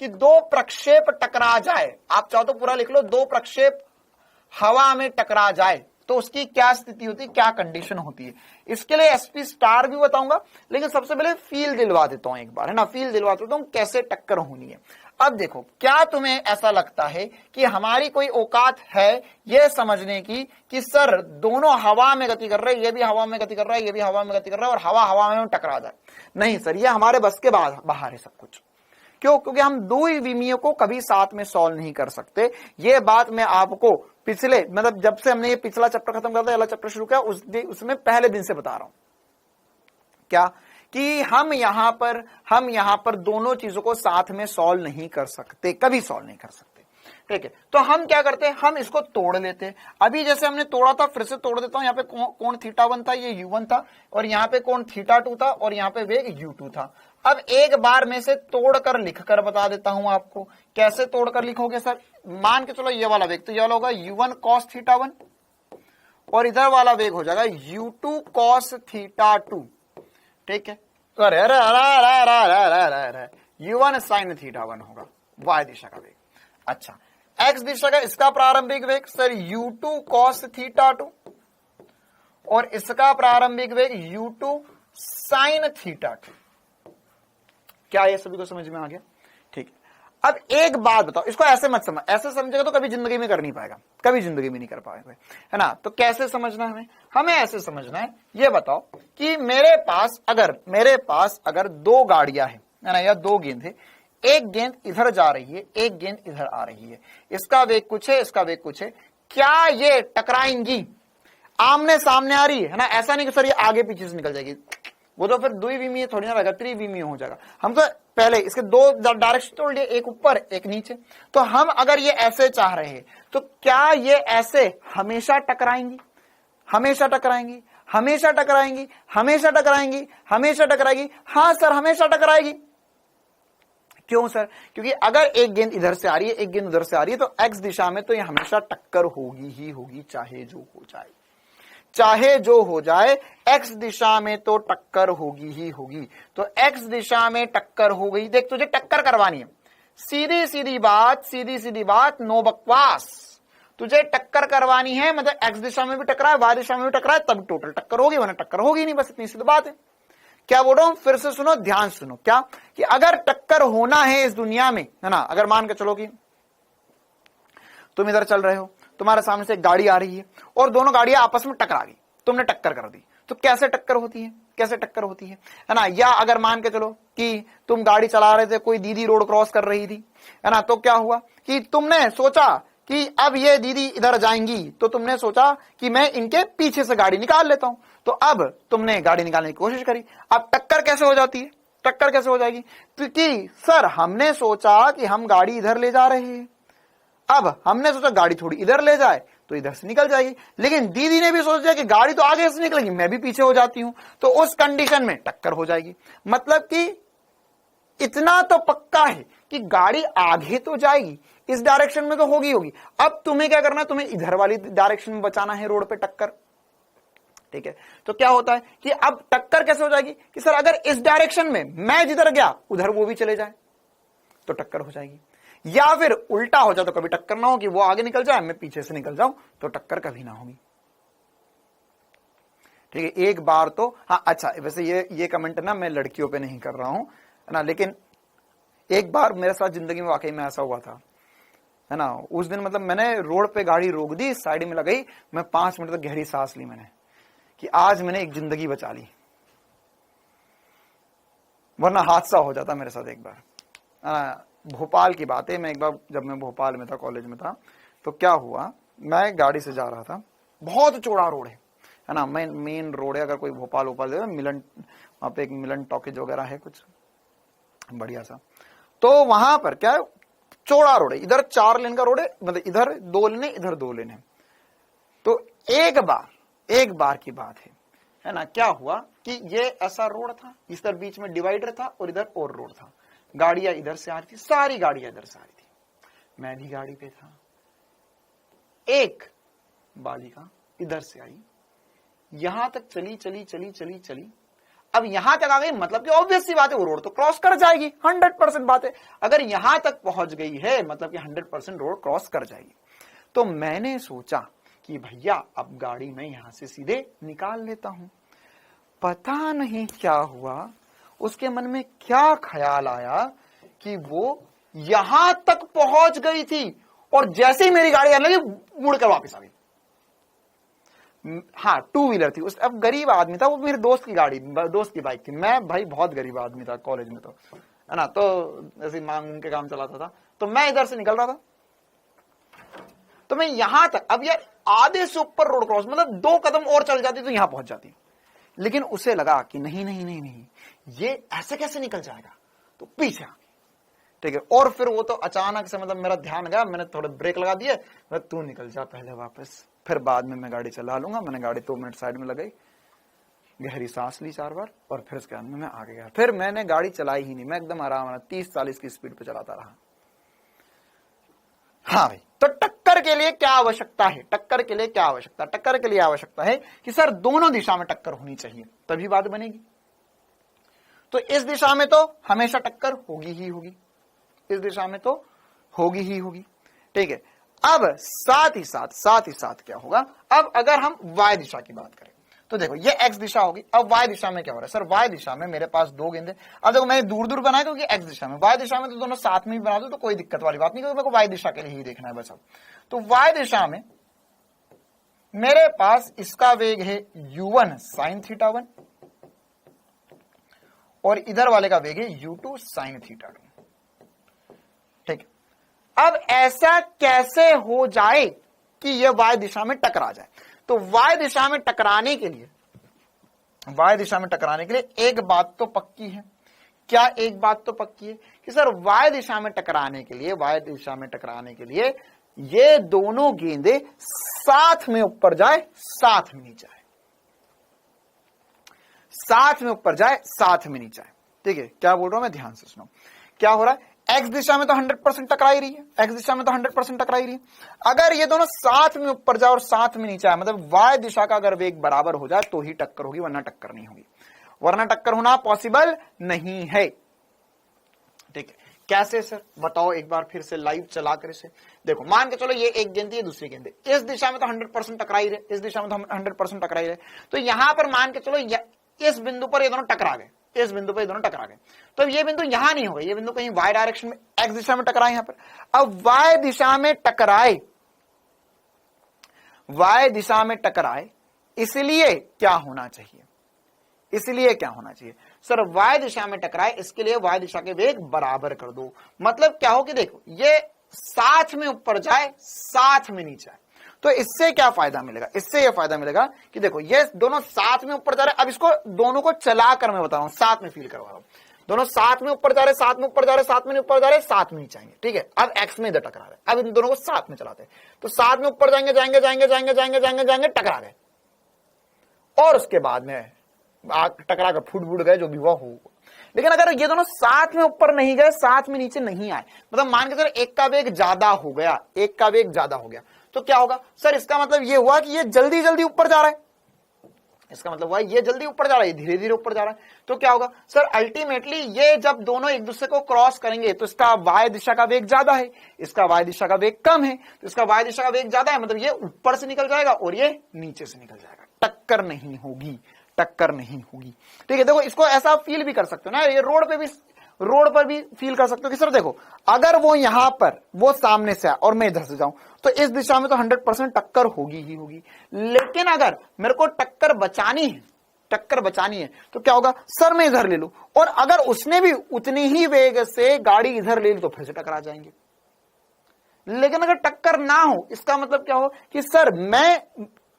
A: कि दो प्रक्षेप टकरा जाए, आप चाहो तो पूरा लिख लो, दो प्रक्षेप हवा में टकरा जाए तो उसकी क्या स्थिति होती है, क्या कंडीशन होती है। इसके लिए एसपी स्टार भी बताऊंगा, लेकिन सबसे पहले फील दिलवा देता हूं एक बार, है ना। फील दिलवा देता हूं कैसे टक्कर होनी है। अब देखो, क्या तुम्हें ऐसा लगता है कि हमारी कोई औकात है यह समझने की कि सर दोनों हवा में गति कर रहे हैं, ये भी हवा में गति कर रहा है, ये भी हवा में गति कर रहा है और हवा हवा में टकरा जाए? नहीं सर, ये हमारे बस के बाहर है सब कुछ। क्यों? क्योंकि हम दो ही विमीयों को कभी साथ में सॉल्व नहीं कर सकते। ये बात मैं आपको पिछले, मतलब जब से हमने ये पिछला चैप्टर खत्म कर दिया, अगला चैप्टर शुरू किया, उसमें पहले दिन से बता रहा हूं क्या कि हम यहां पर दोनों चीजों को साथ में सॉल्व नहीं कर सकते, कभी सॉल्व नहीं कर सकते। ठीक है, तो हम क्या करते हैं, हम इसको तोड़ लेते हैं। अभी जैसे हमने तोड़ा था, फिर से तोड़ देता हूं। यहाँ पे कोण θ1 था, ये u1 था, और यहाँ पे कोण θ2 था, और यहाँ पे वेग u2 था। अब एक बार में से तोड़कर लिखकर बता देता हूं आपको। कैसे तोड़कर लिखोगे सर? मान के चलो ये वाला वेग, तो ये वाला होगा u1 cos θ1, और इधर वाला वेग हो जाएगा u2 cos θ2। ठीक है, अरे अरे अरे u1 sin θ1 होगा, y दिशा का वेग। अच्छा, x दिशा का इसका प्रारंभिक वेग सर u2 cos θ2, और इसका प्रारंभिक वेग u2 sin θ2। क्या ये सभी को समझ में आ गया? ठीक है, अब एक बात बताओ, इसको ऐसे मत समझ, ऐसे समझेगा तो कभी जिंदगी में कर नहीं पाएगा, कभी जिंदगी में नहीं कर पाएगा, है ना। तो कैसे समझना है हमें ऐसे समझना है। ये बताओ कि मेरे पास अगर दो गाड़ियां हैं, है ना, या दो गेंद है, एक गेंद इधर जा रही है, एक गेंद इधर आ रही है, इसका वेग कुछ है, इसका वेग कुछ है, क्या ये टकराएंगी? आमने सामने आ रही है ना। ऐसा नहीं कि सर ये आगे पीछे से निकल जाएगी, वो तो फिर द्विविमीय थोड़ी ना रहेगा, त्रिविमीय हो जाएगा। हम तो पहले इसके दो डायरेक्शन तोड़ लिए, एक ऊपर एक नीचे। तो हम अगर ये ऐसे चाह रहे हैं तो क्या ये ऐसे हमेशा टकराएंगी? हमेशा टकराएंगी, हमेशा टकराएंगी, हमेशा टकराएंगी, हमेशा टकराएगी। हाँ सर, हमेशा टकराएगी। क्यों सर? क्योंकि अगर एक गेंद इधर से आ रही है, एक गेंद उधर से आ रही है, तो एक्स दिशा में तो ये हमेशा टक्कर होगी ही होगी, चाहे जो हो जाए, चाहे जो हो जाए, एक्स दिशा में तो टक्कर होगी ही होगी। तो एक्स दिशा में टक्कर हो गई। देख, तुझे टक्कर करवानी है, सीधी सीधी बात, नो बकवास। तुझे टक्कर करवानी है, मतलब एक्स दिशा में भी टकराए, वाय दिशा में भी टकराए, तब टोटल टक्कर होगी, वरना टक्कर होगी नहीं। बस इतनी सीधी बात है। क्या बोल रहा हूं? फिर से सुनो, ध्यान सुनो। क्या कि अगर टक्कर होना है इस दुनिया में, है ना, अगर मान के चलो कि तुम इधर चल रहे हो, तुम्हारे सामने से एक गाड़ी आ रही है और दोनों गाड़ियां आपस में टकरा गई, तुमने टक्कर कर दी, तो कैसे टक्कर होती है? कैसे टक्कर होती है ना। या अगर मान के चलो कि तुम गाड़ी चला रहे थे, कोई दीदी रोड क्रॉस कर रही थी, है ना, तो क्या हुआ कि तुमने सोचा कि अब ये दीदी इधर जाएंगी, तो तुमने सोचा कि मैं इनके पीछे से गाड़ी निकाल लेता हूं। तो अब तुमने गाड़ी निकालने की कोशिश करी। अब टक्कर कैसे हो जाती है? टक्कर कैसे हो जाएगी? क्योंकि सर हमने सोचा कि हम गाड़ी इधर ले जा रहे हैं, अब हमने सोचा गाड़ी थोड़ी इधर ले जाए तो इधर से निकल जाएगी, लेकिन दीदी ने भी सोचा कि गाड़ी तो आगे से निकलेगी, मैं भी पीछे हो जाती हूं, तो उस कंडीशन में टक्कर हो जाएगी। मतलब कि इतना तो पक्का है कि गाड़ी आगे तो जाएगी, इस डायरेक्शन में तो होगी। अब तुम्हें क्या करना है? तुम्हें इधर वाली डायरेक्शन में बचाना है रोड पे टक्कर। ठीक है, तो क्या होता है कि अब टक्कर कैसे हो जाएगी कि सर अगर इस डायरेक्शन में मैं जिधर गया उधर वो भी चले जाए तो टक्कर हो जाएगी, या फिर उल्टा हो जाए तो कभी टक्कर ना हो कि वो आगे निकल जाए, मैं पीछे से निकल जाऊं, तो टक्कर कभी ना होगी। ठीक है, एक बार तो हाँ, अच्छा वैसे ये कमेंट ना मैं लड़कियों पे नहीं कर रहा हूं, है ना, लेकिन एक बार मेरे साथ जिंदगी में वाकई में ऐसा हुआ था, है ना। उस दिन मतलब मैंने रोड पे गाड़ी रोक दी, साइड में लगाई, मैं 5 मिनट तक गहरी सांस ली मैंने कि आज मैंने एक जिंदगी बचा ली, वरना हादसा हो जाता मेरे साथ। एक बार भोपाल की बात है, मैं एक बार जब मैं भोपाल में था, कॉलेज में था, तो क्या हुआ, मैं गाड़ी से जा रहा था बहुत चौड़ा रोड है ना, मेन रोड है। अगर कोई भोपाल मिलन, वहां पे एक मिलन टॉकीज वगैरह है कुछ बढ़िया सा, तो वहां पर क्या है, चौड़ा रोड है, इधर 4 लेन का रोड है, मतलब इधर 2 लेन है, इधर 2 लेन है। तो एक बार की बात है ना, क्या हुआ कि ये ऐसा रोड था, इस तरह बीच में डिवाइडर था और इधर और रोड था, गाड़ियां इधर से आ रही थी, सारी गाड़ियां इधर से आ रही थी, मैं भी गाड़ी पे था। एक बालिका इधर से आई, यहां तक चली चली चली चली चली, अब यहां तक आ गई, मतलब कि ऑब्वियस सी बात है वो रोड तो क्रॉस कर जाएगी, 100% बात है। अगर यहां तक पहुंच गई है मतलब कि 100% रोड क्रॉस कर जाएगी। तो मैंने सोचा कि भैया अब गाड़ी मैं यहां से सीधे निकाल लेता हूं। पता नहीं क्या हुआ, उसके मन में क्या ख्याल आया कि वो यहां तक पहुंच गई थी और जैसे ही मेरी गाड़ी आने लगी मुड़ कर वापस आ गई। हाँ, 2 व्हीलर थी उस, अब गरीब आदमी था वो, मेरे दोस्त की गाड़ी, दोस्त की बाइक थी। मैं भाई बहुत गरीब आदमी था कॉलेज में, तो है ना, तो ऐसे मांग के काम चलाता था। तो मैं इधर से निकल रहा था, तो मैं यहां तक, अब यार आधे से ऊपर रोड क्रॉस, मतलब 2 कदम और चल जाती तो यहां पहुंच जाती। लेकिन उसे लगा कि नहीं नहीं नहीं नहीं, ये ऐसे कैसे निकल जाएगा, तो पीछे, ठीक है। और फिर वो तो अचानक से मतलब मेरा ध्यान गया, मैंने थोड़े ब्रेक लगा दिए, तू निकल जा पहले वापस, फिर बाद में मैं गाड़ी चला लूंगा। मैंने गाड़ी 2 मिनट साइड में लगाई, गहरी सांस ली 4 बार और फिर उसके बाद में मैं आगे गया। फिर मैंने गाड़ी चलाई ही नहीं, मैं एकदम आराम 30-40 की स्पीड पे चलाता रहा। हाँ भाई, तो टक्कर के लिए क्या आवश्यकता है, टक्कर के लिए क्या आवश्यकता, टक्कर के लिए आवश्यकता है कि सर दोनों दिशा में टक्कर होनी चाहिए, तभी बात बनेगी। तो इस दिशा में तो हमेशा टक्कर होगी ही होगी, इस दिशा में तो होगी ही होगी, ठीक है। अब साथ ही साथ क्या होगा, अब अगर हम y दिशा की बात करें तो देखो ये x दिशा होगी। अब y दिशा में क्या हो रहा है, सर y दिशा में मेरे पास 2 गेंदे, अब देखो मैंने दूर दूर बनाया क्योंकि x दिशा में, y दिशा में तो दोनों साथ में ही बना दो तो कोई दिक्कत वाली बात नहीं, क्योंकि मेरे को y दिशा के लिए ही देखना है बस। अब तो y दिशा में मेरे पास इसका वेग है u1 sin θ1 और इधर वाले का वेग है u2 sin θ2, ठीक। अब ऐसा कैसे हो जाए कि यह y दिशा में टकरा जाए, तो y दिशा में टकराने के लिए, y दिशा में टकराने के लिए एक बात तो पक्की है। क्या एक बात तो पक्की है कि सर y दिशा में टकराने के लिए, y दिशा में टकराने के लिए ये दोनों गेंदे साथ में ऊपर जाए, साथ में नीचे आए, साथ में ऊपर जाए, साथ में नीचे आए, ठीक है। क्या बोल रहा हूं मैं, ध्यान से सुनो। क्या हो रहा है, x दिशा में तो 100% टकरा ही रही है, x दिशा में तो 100% टकरा ही रही है। अगर ये दोनों साथ में ऊपर जाए और साथ में नीचे आए, मतलब y दिशा का अगर वेग बराबर हो जाए तो ही टक्कर होगी, वरना टक्कर नहीं होगी, वरना टक्कर होना पॉसिबल नहीं है, ठीक है। कैसे सर बताओ एक बार फिर से लाइव चला कर इसे देखो। मान के चलो ये एक गेंद है, दूसरी गेंद है, इस दिशा में तो 100% टकरा ही रहे, इस दिशा में तो 100% टकरा ही रहे। तो यहां पर मान के चलो इस बिंदु पर ये दोनों टकरा गए, इस बिंदु पर ये दोनों टकरा गए, तो ये बिंदु यहां नहीं होगा, ये बिंदु कहीं y डायरेक्शन में, x दिशा में टकराए यहां पर। अब y दिशा में टकराए, y दिशा में टकराए, इसलिए क्या होना चाहिए, इसलिए क्या होना चाहिए सर, y दिशा में टकराए, इसके लिए y दिशा के वेग बराबर कर दो। मतलब क्या हो कि देखो ये साथ में ऊपर जाए, साथ में नीचे आए, तो इससे क्या फायदा मिलेगा, इससे यह फायदा मिलेगा कि देखो ये दोनों साथ में ऊपर जा रहे। अब इसको दोनों को चलाकर मैं बता रहा हूं, साथ में फील करवा रहा हूं, दोनों साथ में ऊपर जा रहे, साथ में ऊपर जा रहे, साथ में ऊपर जा रहे, साथ में नीचे आएंगे, ठीक है। अब x में इधर टकरा रहे, अब इन दोनों को साथ में चलाते हैं, तो साथ में ऊपर जाएंगे, जाएंगे जाएंगे जाएंगे जाएंगे जाएंगे जाएंगे, टकरा गए, और उसके बाद में टकरा कर फुट फुट गए, जो भी हुआ हो। लेकिन अगर ये दोनों साथ में ऊपर नहीं गए, साथ में नीचे नहीं आए, मतलब मान के सर एक का वेग ज्यादा हो गया, एक का वेग ज्यादा हो गया, तो क्या होगा सर, इसका मतलब ये हुआ कि ये जल्दी जल्दी ऊपर जा रहा है, इसका मतलब हुआ ये जल्दी ऊपर जा रहा है, धीरे धीरे ऊपर जा रहा है। तो क्या होगा सर, अल्टीमेटली ये जब दोनों एक दूसरे को क्रॉस करेंगे तो इसका y दिशा का वेग ज्यादा है, इसका y दिशा का वेग कम है, तो इसका y दिशा का वेग ज्यादा है, मतलब ये ऊपर से निकल जाएगा और ये नीचे से निकल जाएगा, टक्कर नहीं होगी, टक्कर नहीं होगी, ठीक है। देखो इसको ऐसा फील भी कर सकते हो ना, ये रोड पर भी फील कर सकते हो कि सर देखो अगर वो यहां पर, वो सामने से आए और मैं इधर से जाऊं तो इस दिशा में तो 100% टक्कर होगी ही होगी। लेकिन अगर मेरे को टक्कर बचानी है तो क्या होगा सर, मैं इधर ले लूं, और अगर उसने भी उतनी ही वेग से गाड़ी इधर ले ली तो फिर से टकरा जाएंगे। लेकिन अगर टक्कर ना हो, इसका मतलब क्या हो कि सर मैं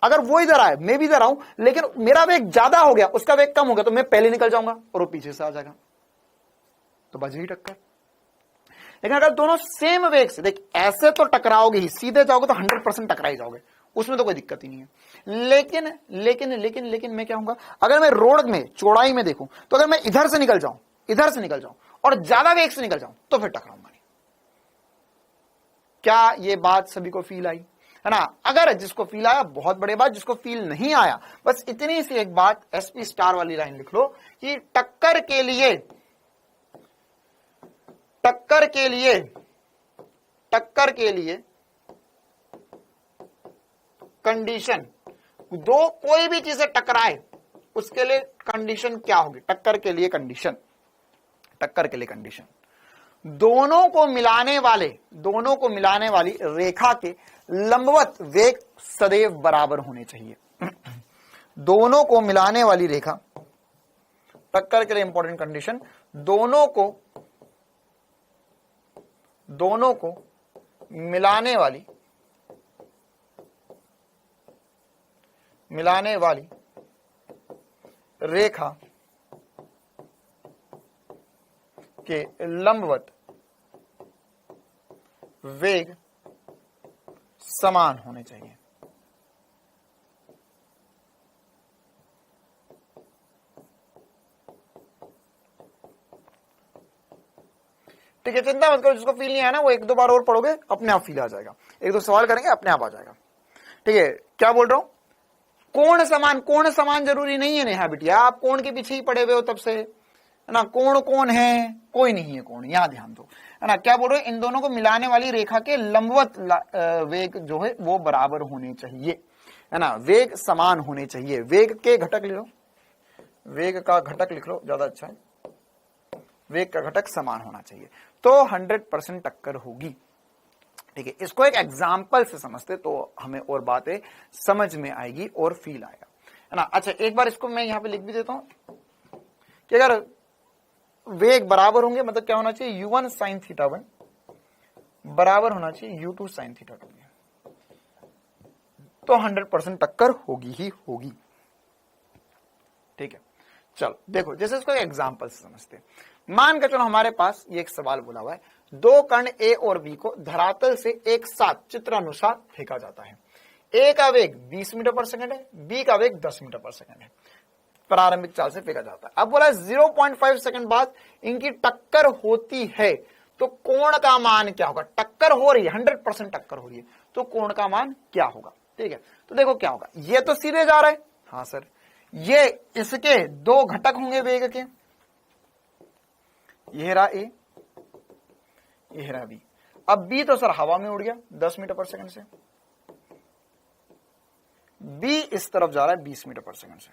A: अगर वो इधर आए, मैं भी इधर आऊं, लेकिन मेरा वेग ज्यादा हो गया, उसका वेग कम हो गया, तो मैं पहले निकल जाऊंगा और वो पीछे से आ जाएगा, तो बच गई टक्कर। लेकिन अगर दोनों सेम वेग से, देख ऐसे तो टकराओगे ही, सीधे जाओगे तो 100% टकरा ही जाओगे, उसमें तो कोई दिक्कत ही नहीं है। लेकिन लेकिन लेकिन लेकिन मैं क्या हूंगा, अगर मैं रोड में चौड़ाई में देखूं, तो अगर मैं इधर से निकल जाऊं और ज्यादा वेग से निकल जाऊं, तो फिर टकराऊंगा नहीं। क्या ये बात सभी को फील आई, है ना? अगर जिसको फील आया बहुत बड़ी बात, जिसको फील नहीं आया बस इतनी सी एक बात एसपी स्टार वाली लाइन लिख लो कि टक्कर के लिए कंडीशन, दो कोई भी चीजें टकराए उसके लिए कंडीशन क्या होगी? टक्कर के लिए कंडीशन दोनों को मिलाने वाली रेखा के लंबवत वेग सदैव बराबर होने चाहिए। दोनों को मिलाने वाली रेखा, टक्कर के लिए इंपॉर्टेंट कंडीशन, दोनों को मिलाने वाली रेखा के लंबवत वेग समान होने चाहिए। ठीक है, चिंता मत करो, जिसको फील नहीं आया ना वो एक दो बार और पढ़ोगे अपने आप फील आ जाएगा, एक दो सवाल करेंगे अपने आप आ जाएगा। ठीक है, क्या बोल रहा हूं, कोण समान जरूरी नहीं है नेहा बिटिया, आप कोण के पीछे ही पड़े हुए हो तब से, है ना? कोण कौन है? कोई नहीं है कोण, यहां ध्यान दो, है ना? क्या बोल रहे हो, इन दोनों को मिलाने वाली रेखा के लंबवत वेग जो है वो बराबर होने चाहिए, है ना? वेग समान होने चाहिए। वेग के घटक लिख लो, वेग का घटक लिख लो, ज्यादा अच्छा है। वेग का घटक समान होना चाहिए तो 100% टक्कर होगी। ठीक है, इसको एक एग्जाम्पल से समझते तो हमें और बातें समझ में आएगी और फील आएगा, है ना? अच्छा, एक बार इसको मैं यहां पे लिख भी देता हूं कि अगर वेग बराबर होंगे, मतलब क्या होना चाहिए, u1 sin θ1 बराबर होना चाहिए u2 sin θ2, तो 100% टक्कर होगी ही होगी। ठीक है, चलो देखो, जैसे इसको एग्जाम्पल से समझते हैं। मान के चलो हमारे पास ये एक सवाल बोला हुआ है, दो कण ए और बी को धरातल से एक साथ चित्रानुसार फेंका जाता है। ए का वेग 20 मीटर पर सेकंड है, बी का वेग 10 मीटर पर सेकंड है, प्रारंभिक चाल से फेंका जाता है। अब बोला 0.5 सेकंड बाद इनकी टक्कर होती है, तो कोण का मान क्या होगा? टक्कर हो रही है, 100% टक्कर हो रही है, तो कोण का मान क्या होगा? ठीक है, तो देखो क्या होगा, ये तो सीधे जा रहा है, हाँ सर, ये इसके दो घटक होंगे वेग के, यह रहा ए, यह रहा बी। अब बी तो सर हवा में उड़ गया 10 मीटर पर सेकंड से, बी इस तरफ जा रहा है 20 मीटर पर सेकंड से,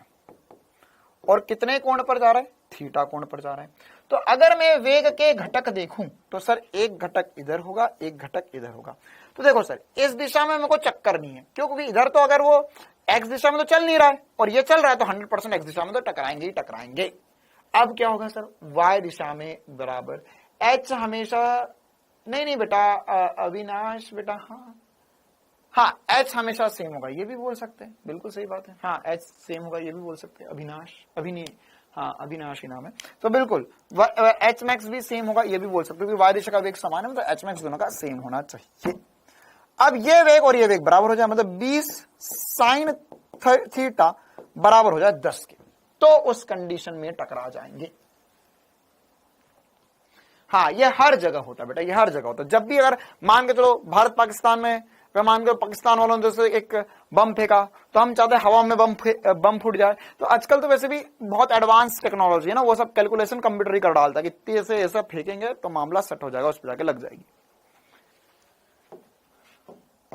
A: और कितने कोण पर जा रहा है? थीटा कोण पर जा रहा है। तो अगर मैं वेग के घटक देखूं तो सर एक घटक इधर होगा, एक घटक इधर होगा। तो देखो सर, इस दिशा में मेरे को चक्कर नहीं है, क्योंकि इधर तो अगर वो एक्स दिशा में तो चल नहीं रहा है और ये चल रहा है, तो 100% एक्स दिशा में तो टकराएंगे ही टकराएंगे। अब क्या होगा सर, वाई दिशा में बराबर एच हमेशा, नहीं बेटा, अविनाश बेटा, हाँ एच हमेशा सेम होगा, ये भी बोल सकते हैं, बिल्कुल सही बात है, हाँ एच सेम होगा, ये भी बोल सकते हैं। अविनाश, अविनाश ही नाम है, तो बिल्कुल एच मैक्स भी सेम होगा, ये भी बोल सकते हो, क्योंकि वाई दिशा का वेग समान है, तो एच मैक्स दोनों का सेम होना चाहिए। अब ये वेग और ये वेग बराबर हो जाए, मतलब 20 साइन थीटा बराबर हो जाए 10 के, तो उस कंडीशन में टकरा जाएंगे। हाँ, ये हर जगह होता है बेटा, ये हर जगह होता है। जब भी अगर मान के चलो भारत पाकिस्तान में, मान के पाकिस्तान वालों ने जैसे एक बम फेंका, तो हम चाहते हैं हवा में बम फूट जाए, तो आजकल तो वैसे भी बहुत एडवांस टेक्नोलॉजी है ना, वो सब कैलकुलेशन कंप्यूटर ही कर डालता है कि ऐसे ऐसा फेंकेंगे तो मामला सेट हो जाएगा, उस पर जाके लग जाएगी।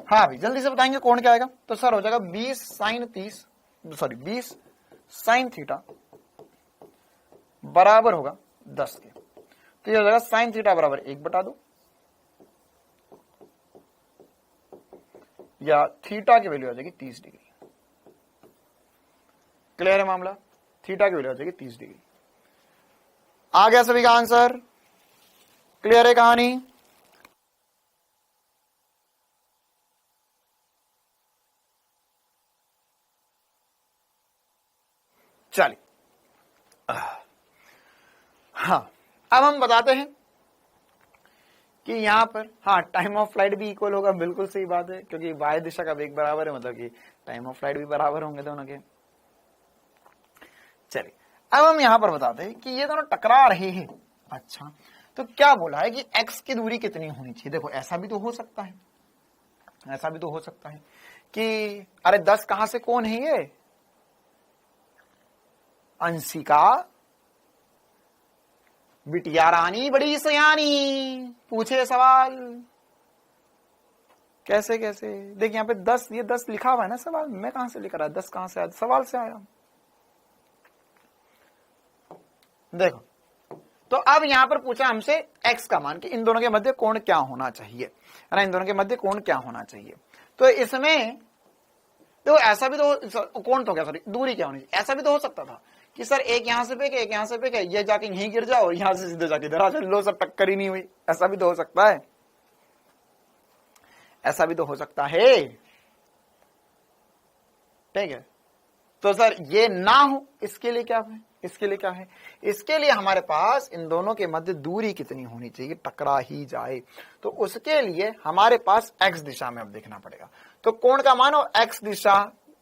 A: हाँ भाई, जल्दी से बताएंगे कौन क्या आएगा, तो सर हो जाएगा 20 साइन थीटा बराबर होगा 10 के, तो ये हो जाएगा साइन थीटा बराबर 1/2, या थीटा की वैल्यू आ जाएगी 30 डिग्री। क्लियर है मामला, थीटा की वैल्यू आ जाएगी 30 डिग्री। आ गया सभी का आंसर, क्लियर है कहानी? चलिए, हाँ अब हम बताते हैं कि यहां पर हाँ टाइम ऑफ फ्लाइट भी इक्वल होगा, बिल्कुल सही बात है, क्योंकि वाई दिशा का वेग बराबर है, मतलब कि टाइम ऑफ फ्लाइट भी बराबर होंगे दोनों के। चलिए अब हम यहां पर बताते हैं कि ये दोनों टकरा रहे हैं। अच्छा, तो क्या बोला है कि x की दूरी कितनी होनी चाहिए। देखो ऐसा भी तो हो सकता है, ऐसा भी तो हो सकता है कि अरे 10 कहां से कौन है ये, अंशिका बिटिया रानी बड़ी सयानी, पूछे सवाल। कैसे कैसे, देखिए यहाँ पे 10, ये 10 लिखा हुआ है ना सवाल, मैं कहां से लिख रहा, 10 कहां से आया, सवाल से आया। देखो तो अब यहां पर पूछा हमसे x का मान कि इन दोनों के मध्य कोण क्या होना चाहिए, है ना, इन दोनों के मध्य कोण क्या होना चाहिए। तो इसमें तो ऐसा भी तो कोण तो क्या, सॉरी दूरी क्या होनी चाहिए, ऐसा भी तो हो सकता था कि सर एक यहां से फेंके एक यहां से फेंके, ये जाके यहीं गिर जाओ, यहां से सीधे जाके इधर आ जाओ, लो सब टक्कर ही नहीं हुई, ऐसा भी तो हो सकता है, ऐसा भी तो हो सकता है। ठीक है, तो सर ये ना हो, इसके लिए क्या है, इसके लिए क्या है, इसके लिए हमारे पास इन दोनों के मध्य दूरी कितनी होनी चाहिए, टकरा ही जाए, तो उसके लिए हमारे पास x दिशा में अब देखना पड़ेगा। तो कोण का मान और x दिशा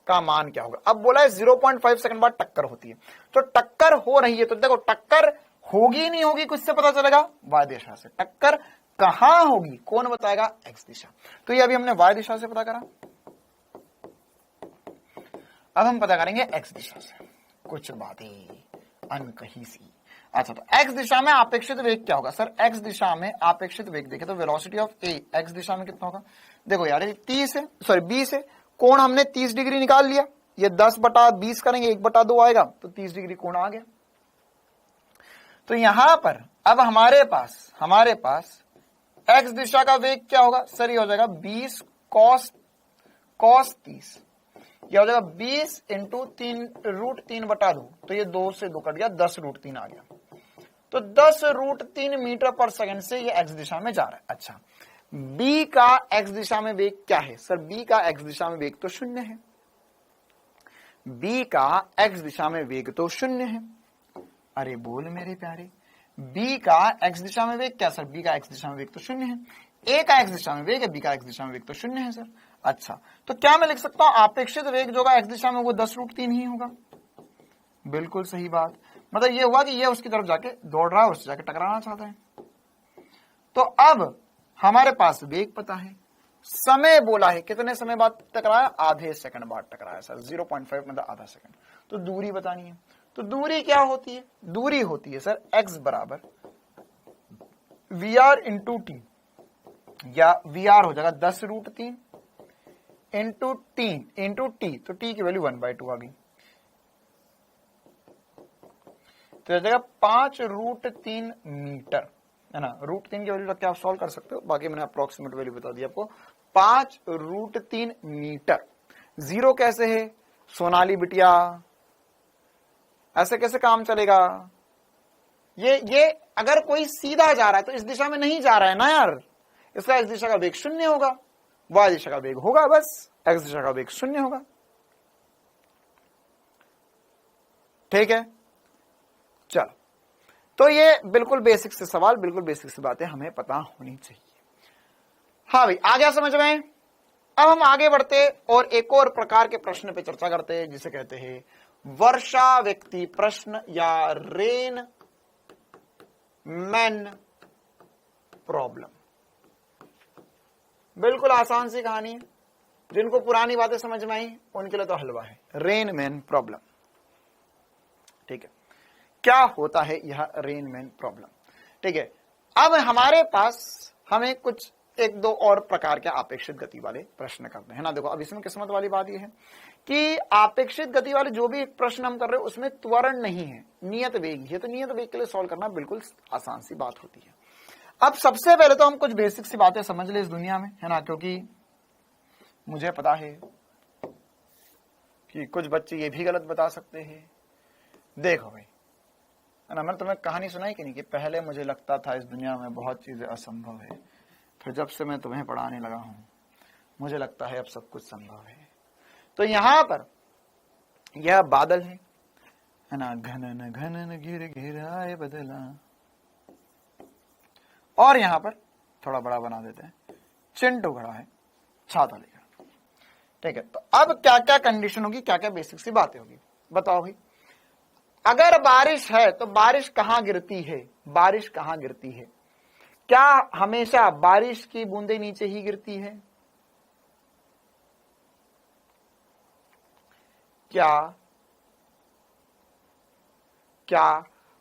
A: का मान क्या होगा। अब बोला है 0.5 सेकंड बाद टक्कर होती है, तो टक्कर हो रही है, तो देखो टक्कर होगी नहीं होगी कुछ से पता चलेगा, y दिशा से। टक्कर कहां होगी, कौन बताएगा, x दिशा। तो ये अभी हमने y दिशा से पता करा, अब हम पता करेंगे x दिशा से कुछ बातें अनकही सी। अच्छा, तो x दिशा में अपेक्षित वेग क्या होगा। सर x दिशा में अपेक्षित वेग देखे तो वेलोसिटी ऑफ a x दिशा में कितना होगा। देखो यार ये 30 है, सॉरी 20 है, कोण हमने 30 डिग्री निकाल लिया, ये 10/20 करेंगे 1/2 आएगा, तो 30 डिग्री कोण आ गया। तो यहां पर अब हमारे पास x दिशा का वेग क्या होगा। सर ये हो जाएगा 20 cos 30, क्या हो जाएगा 20 इंटू 3√3/2, तो ये 2 से 2 कट गया, 10√3 आ गया, तो 10√3 मीटर पर सेकंड से ये x दिशा में जा रहा है। अच्छा, b का x दिशा में वेग क्या है। सर b का x दिशा में वेग तो 0 है, b का x दिशा में वेग तो 0 है। अरे बोल मेरे प्यारे, b का x दिशा में वेग क्या। सर b का x दिशा में वेग तो 0 है, a का x दिशा में वेग है, b का x दिशा में वेग तो 0 है सर। अच्छा, तो क्या मैं लिख सकता हूं अपेक्षित वेग जो होगा x दिशा में वो 10√3 ही होगा। बिल्कुल सही बात, मतलब ये हुआ कि ये उसकी तरफ जाके दौड़ रहा है, उससे जाके टकराना चाहता है। तो अब हमारे पास वेग पता है, समय बोला है कितने समय बाद टकराया, आधे सेकंड बाद टकराया सर, 0.5 मतलब आधा सेकंड। तो दूरी बतानी है, तो दूरी क्या होती है, दूरी होती है सर x बराबर VR इंटू टी, या VR हो जाएगा 10√3 इंटू टी, तो टी की वैल्यू 1/2 आ गई, तो जाएगा 5√3 मीटर, है ना। √3 की वैल्यू रख के आप सॉल्व कर सकते हो, बाकी मैंने अप्रोक्सीमेट वैल्यू बता दी आपको, 5√3 मीटर। जीरो कैसे है सोनाली बिटिया, ऐसे कैसे काम चलेगा। ये अगर कोई सीधा जा रहा है तो इस दिशा में नहीं जा रहा है ना यार, इसका इस दिशा का वेग 0 होगा, y दिशा का वेग होगा बस, x दिशा का वेग 0 होगा। ठीक है, चलो, तो ये बिल्कुल बेसिक से सवाल, बिल्कुल बेसिक से बातें हमें पता होनी चाहिए। हाँ भाई, आ गया समझ में। अब हम आगे बढ़ते और एक और प्रकार के प्रश्न पे चर्चा करते हैं, जिसे कहते हैं वर्षा व्यक्ति प्रश्न या रेन मैन प्रॉब्लम। बिल्कुल आसान सी कहानी है, जिनको पुरानी बातें समझ में आई उनके लिए तो हलवा है, रेन मैन प्रॉब्लम। ठीक है, क्या होता है यह रेन मैन प्रॉब्लम। ठीक है, अब हमारे पास हमें कुछ एक दो और प्रकार के अपेक्षित गति वाले प्रश्न करते हैं ना। देखो अब इसमें किस्मत वाली बात यह है कि अपेक्षित गति वाले जो भी प्रश्न हम कर रहे हैं उसमें त्वरण नहीं है, नियत वेग है, तो नियत वेग के लिए सॉल्व करना बिल्कुल आसान सी बात होती है। अब सबसे पहले तो हम कुछ बेसिक सी बातें समझ ले इस दुनिया में, है ना, क्योंकि मुझे पता है कि कुछ बच्चे ये भी गलत बता सकते हैं। देखो भाई, है ना, मैंने तुम्हें कहानी सुनाई कि नहीं कि पहले मुझे लगता था इस दुनिया में बहुत चीजें असंभव है, फिर जब से मैं तुम्हें पढ़ाने लगा हूं मुझे लगता है अब सब कुछ संभव है। तो यहां पर यह बादल है है ना, घनन घनन घिर घिर आए बदला। और यहां पर थोड़ा बड़ा बना देते हैं, चिंटू खड़ा है छाता लेकर। ठीक है, तो अब क्या क्या कंडीशन होगी, क्या क्या बेसिक सी बातें होगी, बताओ भाई। अगर बारिश है तो बारिश कहां गिरती है, बारिश कहां गिरती है? क्या हमेशा बारिश की बूंदें नीचे ही गिरती है? क्या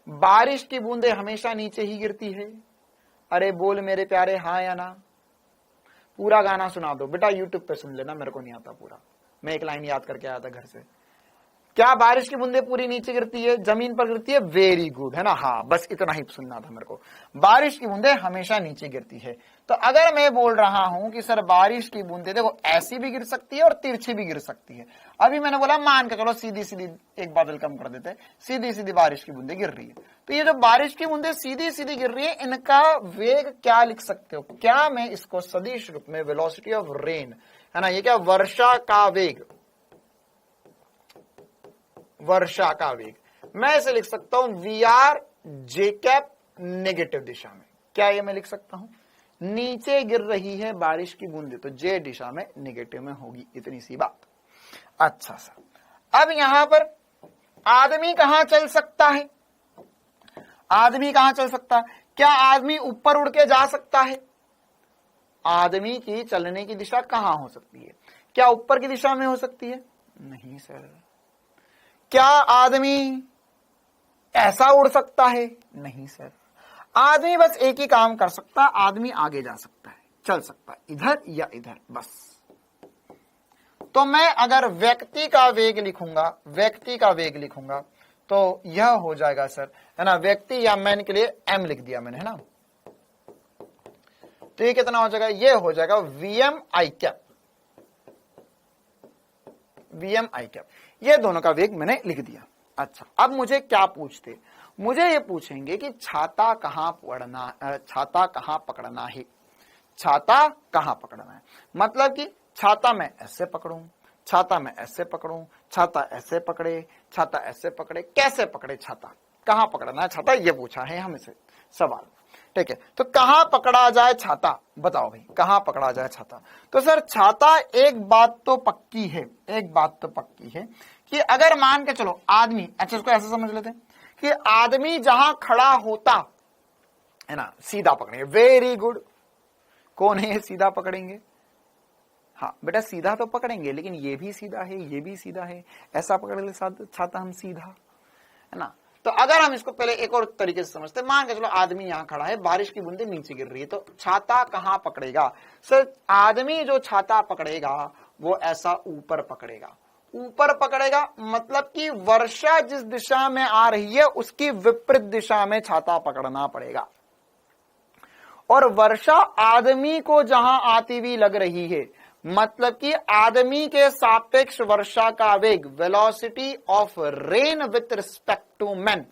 A: बारिश की बूंदें हमेशा नीचे ही गिरती है? अरे बोल मेरे प्यारे, हाँ या ना? पूरा गाना सुना दो बेटा, यूट्यूब पे सुन लेना, मेरे को नहीं आता पूरा, मैं एक लाइन याद करके आया था घर से। क्या बारिश की बूंदें पूरी नीचे गिरती है, जमीन पर गिरती है? वेरी गुड, है ना, हाँ, बस इतना ही सुनना था मेरे को। बारिश की बूंदें हमेशा नीचे गिरती है। तो अगर मैं बोल रहा हूं कि सर बारिश की बूंदें देखो ऐसी भी गिर सकती है और तिरछी भी गिर सकती है, अभी मैंने बोला मान के चलो सीधी सीधी एक बादल कम कर देते, सीधी सीधी बारिश की बूंदें गिर रही है, तो ये जो बारिश की बूंदें सीधी सीधी गिर रही है, इनका वेग क्या लिख सकते हो? क्या मैं इसको सदिश रूप में, वेलोसिटी ऑफ रेन, है ना, ये क्या वर्षा का वेग, वर्षा का वेग, मैं इसे लिख सकता हूं v r j cap negative दिशा में। क्या ये मैं लिख सकता हूं? नीचे गिर रही है बारिश की बूंदें तो जे दिशा में नेगेटिव में होगी, इतनी सी बात। अच्छा सर, अब यहां पर आदमी कहां चल सकता है? आदमी कहां चल सकता है? क्या आदमी ऊपर उड़ के जा सकता है? आदमी की चलने की दिशा कहां हो सकती है? क्या ऊपर की दिशा में हो सकती है? नहीं सर। क्या आदमी ऐसा उड़ सकता है? नहीं सर। आदमी बस एक ही काम कर सकता है, आदमी आगे जा सकता है, चल सकता है इधर या इधर, बस। तो मैं अगर व्यक्ति का वेग लिखूंगा, व्यक्ति का वेग लिखूंगा तो यह हो जाएगा सर, है ना, व्यक्ति या मैन के लिए एम लिख दिया मैंने, है ना, तो ये कितना हो जाएगा? ये हो जाएगा वीएम आई कैप, वीएम आई कैप, ये दोनों का वेग मैंने लिख दिया। अच्छा, अब मुझे क्या पूछते? मुझे ये पूछेंगे कि छाता कहां छाता कहां पकड़ना है, छाता कहां पकड़ना है, मतलब कि छाता मैं ऐसे पकड़ूं, छाता मैं ऐसे पकड़ूं, छाता ऐसे पकड़े, छाता ऐसे पकड़े, कैसे पकड़े, छाता कहां पकड़ना है छाता, ये पूछा है हमसे सवाल। ठीक है, तो कहां पकड़ा जाए छाता, बताओ भाई, कहां पकड़ा जाए छाता? तो सर छाता, एक बात तो पक्की है, एक बात तो पक्की है कि अगर मान के चलो आदमी, अच्छा इसको ऐसे समझ लेते हैं कि आदमी जहां खड़ा होता है ना, सीधा पकड़ेंगे। वेरी गुड, कौन है सीधा पकड़ेंगे? हाँ बेटा, सीधा तो पकड़ेंगे, लेकिन ये भी सीधा है, ये भी सीधा है, ऐसा पकड़ ले छाता हम सीधा, है ना। तो अगर हम इसको पहले एक और तरीके से समझते, मान के चलो आदमी यहां खड़ा है, बारिश की बूंदें नीचे गिर रही है, तो छाता कहां पकड़ेगा? सर आदमी जो छाता पकड़ेगा वो ऐसा ऊपर पकड़ेगा, ऊपर पकड़ेगा, मतलब कि वर्षा जिस दिशा में आ रही है उसकी विपरीत दिशा में छाता पकड़ना पड़ेगा। और वर्षा आदमी को जहां आती हुई लग रही है, मतलब कि आदमी के सापेक्ष वर्षा का वेग, velocity of rain with respect to man.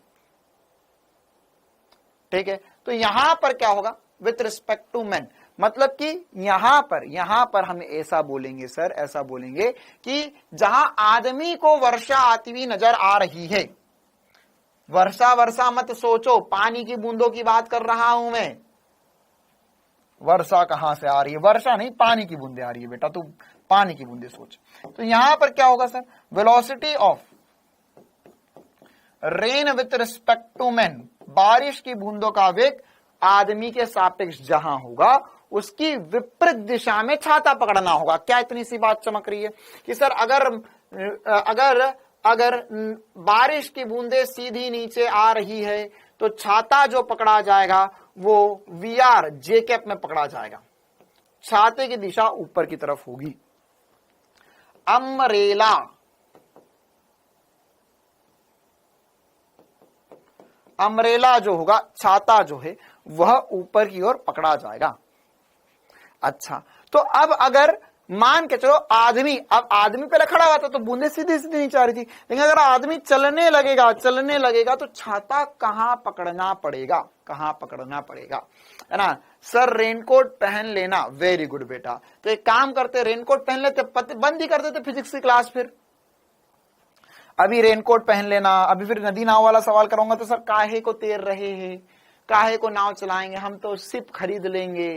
A: ठीक है, तो यहां पर क्या होगा? विथ रिस्पेक्ट टू मैन, मतलब कि यहां पर हम ऐसा बोलेंगे सर, ऐसा बोलेंगे कि जहां आदमी को वर्षा आती हुई नजर आ रही है, वर्षा वर्षा मत सोचो, पानी की बूंदों की बात कर रहा हूं मैं। वर्षा कहां से आ रही है? वर्षा नहीं, पानी की बूंदे आ रही है बेटा, तू पानी की बूंदे सोच। तो यहां पर क्या होगा sir? Velocity of rain with respect to man, बारिश की बूंदों का वेग आदमी के सापेक्ष जहां होगा उसकी विपरीत दिशा में छाता पकड़ना होगा। क्या इतनी सी बात चमक रही है कि सर अगर बारिश की बूंदे सीधी नीचे आ रही है तो छाता जो पकड़ा जाएगा वो वीआर जे कैप में पकड़ा जाएगा, छाते की दिशा ऊपर की तरफ होगी। अम्ब्रेला, अम्ब्रेला जो होगा, छाता जो है वह ऊपर की ओर पकड़ा जाएगा। अच्छा, तो अब अगर मान के चलो आदमी, अब आदमी पहले खड़ा हुआ था तो बूंदे सीधी सीधी नीचे आ रही थी, लेकिन अगर आदमी चलने लगेगा तो छाता कहां पकड़ना पड़ेगा, कहां पकड़ना पड़ेगा, है ना। सर रेनकोट पहन लेना, वेरी गुड बेटा, तो एक काम करते रेनकोट पहन लेते, बंद ही कर देते फिजिक्स की क्लास। फिर अभी रेनकोट पहन लेना, अभी फिर नदी नाव वाला सवाल करूंगा तो सर काहे को तैर रहे हैं, काहे को नाव चलाएंगे, हम तो शिप खरीद लेंगे,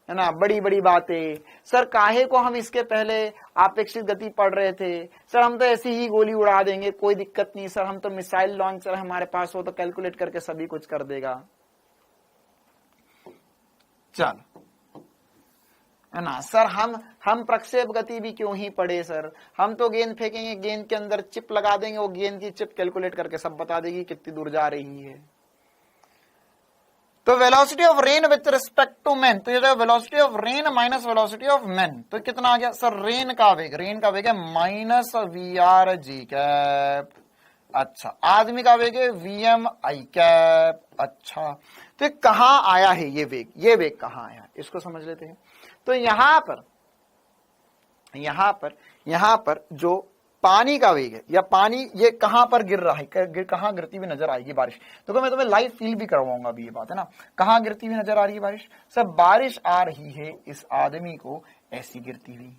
A: है ना, बड़ी बड़ी बातें। सर काहे को हम इसके पहले आपेक्षिक गति पढ़ रहे थे, सर हम तो ऐसी ही गोली उड़ा देंगे, कोई दिक्कत नहीं सर, हम तो मिसाइल लॉन्चर हमारे पास हो तो कैलकुलेट करके सभी कुछ कर देगा। चल, है ना सर, हम प्रक्षेप गति भी क्यों ही पढ़े सर, हम तो गेंद फेंकेंगे, गेंद के अंदर चिप लगा देंगे, वो गेंद की चिप कैलकुलेट करके सब बता देगी कितनी दूर जा रही है। तो velocity of rain with respect to man, तो ये जो velocity of rain minus velocity of man, तो कितना आ गया सर, रेन का वेग है minus V R G cap. अच्छा, आदमी का वेग है वी एम आई कैप। अच्छा, तो ये कहां आया है ये वेग कहां आया, इसको समझ लेते हैं। तो यहां पर जो पानी का वेग है, या पानी ये कहां पर गिर रहा है, कहां गिरती हुई नजर आएगी बारिश, तो मैं तुम्हें लाइव फील भी करवाऊंगा अभी, ये बात है ना, कहां गिरती हुई नजर आ रही है बारिश, सब बारिश आ रही है इस आदमी को ऐसी गिरती हुई।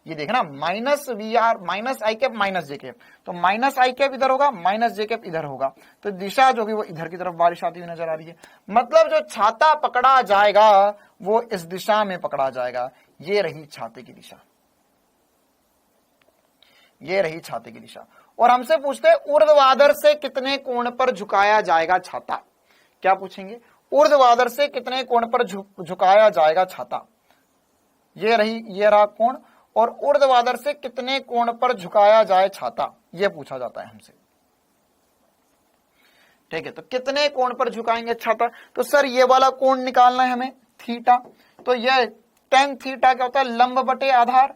A: ये देखना, minus V R minus I cap minus J cap, तो माइनस आई कैप इधर होगा, माइनस जे कैप इधर होगा, तो दिशा जो भी वो इधर की तरफ बारिश आती हुई नजर आ रही है। मतलब जो छाता पकड़ा जाएगा वो इस दिशा में पकड़ा जाएगा। ये रही छाते की दिशा, ये रही छाते की दिशा। और हमसे पूछते हैं ऊर्ध्वाधर से कितने कोण पर झुकाया जाएगा छाता। क्या पूछेंगे, ऊर्ध्वाधर से कितने कोण पर झुकाया जाएगा छाता। ये रहा कोण, और ऊर्ध्वाधर से कितने कोण पर झुकाया जाए छाता, यह पूछा जाता है हमसे। ठीक है, तो कितने कोण पर झुकाएंगे छाता, तो सर ये वाला कोण निकालना है हमें, थीटा। तो यह tan थीटा क्या होता है, लंब बटे आधार।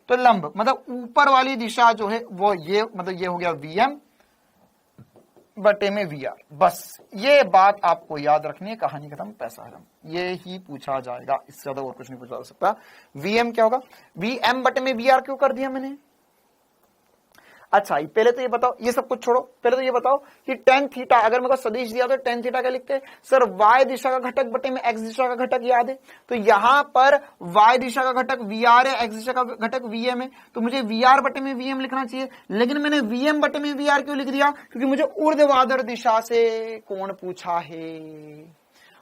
A: तो लंब मतलब ऊपर वाली दिशा जो है वो ये, मतलब ये हो गया Vm बटे में VR। बस ये बात आपको याद रखनी है, कहानी खत्म, पैसा खत्म। ये ही पूछा जाएगा, इससे ज्यादा और कुछ नहीं पूछा जा सकता। Vm क्या होगा, Vm बटे में VR क्यों कर दिया मैंने। अच्छा, पहले तो ये बताओ, ये सब कुछ छोड़ो, पहले तो ये बताओ कि tan थीटा, अगर मेरे को सदिश दिया तो tan थीटा क्या लिखते हैं सर, y दिशा का घटक बटे में x दिशा का घटक, याद है। तो यहां पर y दिशा का घटक VR है, x दिशा का घटक Vm है, तो मुझे VR बटे में Vm लिखना चाहिए। लेकिन मैंने Vm बटे में VR क्यों लिख दिया, क्योंकि मुझे ऊर्ध्वाधर दिशा से कोण पूछा है,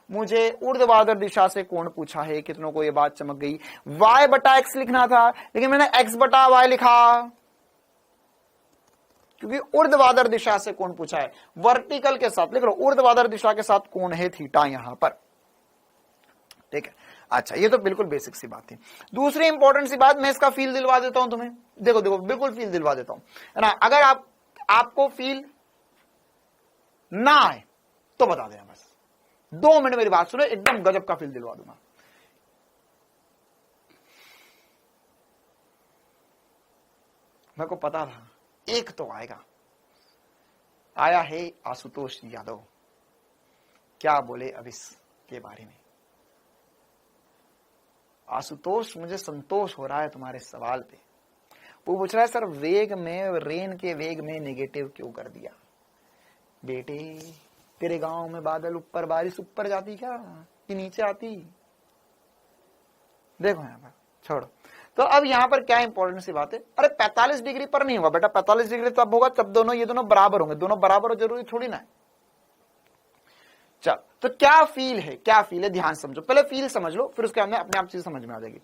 A: मुझे ऊर्ध्वाधर दिशा से कोण पूछा है। कितनों को ये बात चमक गई। y बटा x लिखना था, लेकिन मैंने x बटा y लिखा, क्योंकि ऊर्ध्वाधर दिशा से कोण पूछा है। वर्टिकल के साथ लिख लो, ऊर्ध्वाधर दिशा के साथ कोण है थीटा यहां पर। ठीक है, अच्छा, ये तो बिल्कुल बेसिक सी बात थी। दूसरी इंपॉर्टेंट सी बात, मैं इसका फील दिलवा देता हूं तुम्हें। देखो देखो, बिल्कुल फील दिलवा देता हूं, है ना। अगर आपको फील ना आए तो बता देना, बस 2 मिनट मेरी बात सुनो, एकदम गजब का फील दिलवा दूंगा। मेरे को पता था एक तो आएगा। आया है आशुतोष यादव, क्या बोले अब इसके बारे में। आशुतोष, मुझे संतोष हो रहा है तुम्हारे सवाल पे। वो पूछ रहा है सर वेग में, रेन के वेग में नेगेटिव क्यों कर दिया। बेटे, तेरे गांव में बादल ऊपर, बारिश ऊपर जाती क्या कि नीचे आती। देखो यहां पर, छोड़ो। तो अब यहां पर क्या इंपॉर्टेंट सी बात है, अरे 45 डिग्री पर नहीं होगा बेटा, 45 डिग्री तब होगा जब ये दोनों बराबर होंगे। दोनों बराबर हो जरूरी थोड़ी ना है। चल, तो क्या फील है, ध्यान समझो, पहले फील समझ लो, फिर उसके बाद अपने आप चीज समझ में आ जाएगी।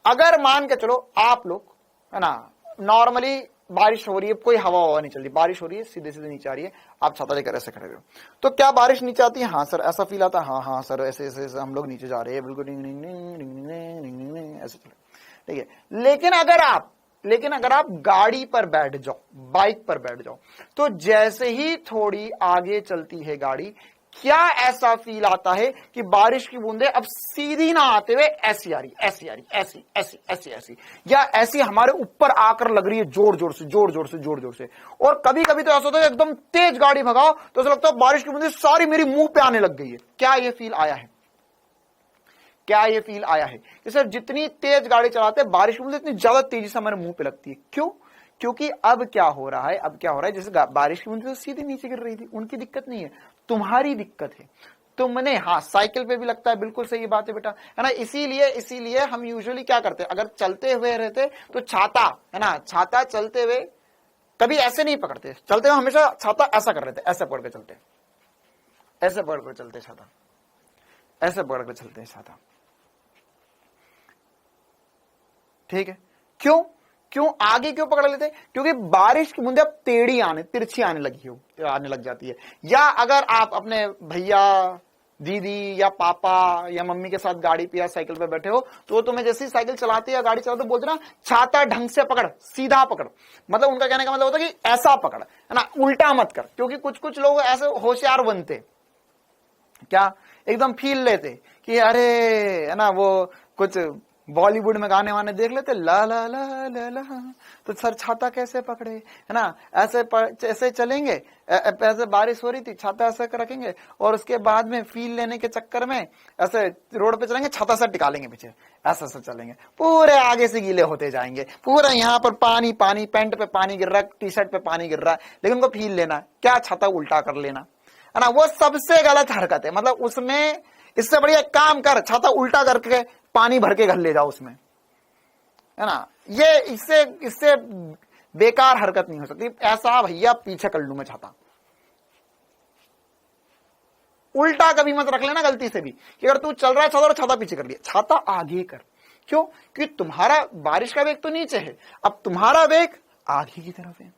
A: अगर मान के चलो आप लोग, है ना, नॉर्मली बारिश हो रही है, कोई हवा नहीं चल रही, बारिश हो रही है, सीधे सीधे नीचे आ रही है, आप छाता लेकर ऐसे खड़े हो, तो क्या बारिश नीचे आती है। हाँ सर, ऐसा फील आता है, हाँ सर, ऐसे ऐसे हम लोग नीचे जा रहे हैं, बिल्कुल ऐसे चले, ठीक है। लेकिन अगर आप गाड़ी पर बैठ जाओ, बाइक पर बैठ जाओ, तो जैसे ही थोड़ी आगे चलती है गाड़ी, क्या ऐसा फील आता है कि बारिश की बूंदें अब सीधी ना आते हुए ऐसी आ रही, ऐसी आ रही, ऐसी ऐसी ऐसी ऐसी, या ऐसी हमारे ऊपर आकर लग रही है जोर जोर से। और कभी कभी तो ऐसा होता है एकदम तेज गाड़ी भगाओ तो ऐसा लगता है बारिश की बूंदें सारी मेरी मुंह पे आने लग गई है। क्या ये फील आया है, कि सर जितनी तेज गाड़ी चलाते हैं बारिश की बूंदें इतनी ज्यादा तेजी से हमारे मुंह पे लगती है। क्यों, क्योंकि अब क्या हो रहा है, जैसे बारिश की बूंदें तो सीधे नीचे गिर रही थी, उनकी दिक्कत नहीं है, तुम्हारी दिक्कत है। तुमने, हाँ साइकिल पे भी लगता है, बिल्कुल सही बात है बेटा, है ना। इसीलिए हम यूजुअली क्या करते हैं, अगर चलते हुए रहते तो छाता, है ना, छाता चलते हुए कभी ऐसे नहीं पकड़ते, चलते हुए हमेशा छाता ऐसा कर लेते, ऐसे पकड़ के चलते, ऐसे पकड़ कर चलते छाता, ऐसे पकड़ के चलते हैं छाता, ठीक है। क्यों क्यों आगे क्यों पकड़ लेते, क्योंकि बारिश की बूंदे अब टेढ़ी तिरछी आने लग जाती है। या अगर आप अपने भैया दीदी या पापा या मम्मी के साथ गाड़ी पे या साइकिल पे बैठे हो, तो तुम्हें जैसी साइकिल चलाते या गाड़ी चलाते बोलते ना, छाता ढंग से पकड़, सीधा पकड़, मतलब उनका कहने का मतलब होता है कि ऐसा पकड़, है ना, उल्टा मत कर। क्योंकि कुछ लोग ऐसे होशियार बनते, क्या एकदम फील लेते कि अरे, है ना, वो कुछ बॉलीवुड में गाने वाने देख लेते, ला ला ला ला ला, तो सर छाता कैसे पकड़े, है ना, ऐसे चलेंगे, ऐसे बारिश हो रही थी, छाता ऐसे कर रखेंगे, और उसके बाद में फील लेने के चक्कर में ऐसे रोड पे चलेंगे, छाता से टिका लेंगे पीछे, ऐसे चलेंगे, पूरे आगे से गीले होते जाएंगे, पूरा यहाँ पर पानी पानी, पैंट पे पानी गिर रहा है, टी शर्ट पे पानी गिर रहा है, लेकिन उनको फील लेना क्या, छाता उल्टा कर लेना, है ना। वो सबसे गलत हरकत है, मतलब उसमें इससे बढ़िया काम कर, छाता उल्टा करके पानी भर के घर ले जाओ उसमें, है ना। ये इससे बेकार हरकत नहीं हो सकती। ऐसा भैया पीछे कर लूं मैं छाता, उल्टा कभी मत रख लेना गलती से भी, कि अगर तू चल रहा है छाता और छाता पीछे कर लिया, छाता आगे कर। क्यों, क्योंकि तुम्हारा बारिश का वेग तो नीचे है, अब तुम्हारा वेग आगे की तरफ है,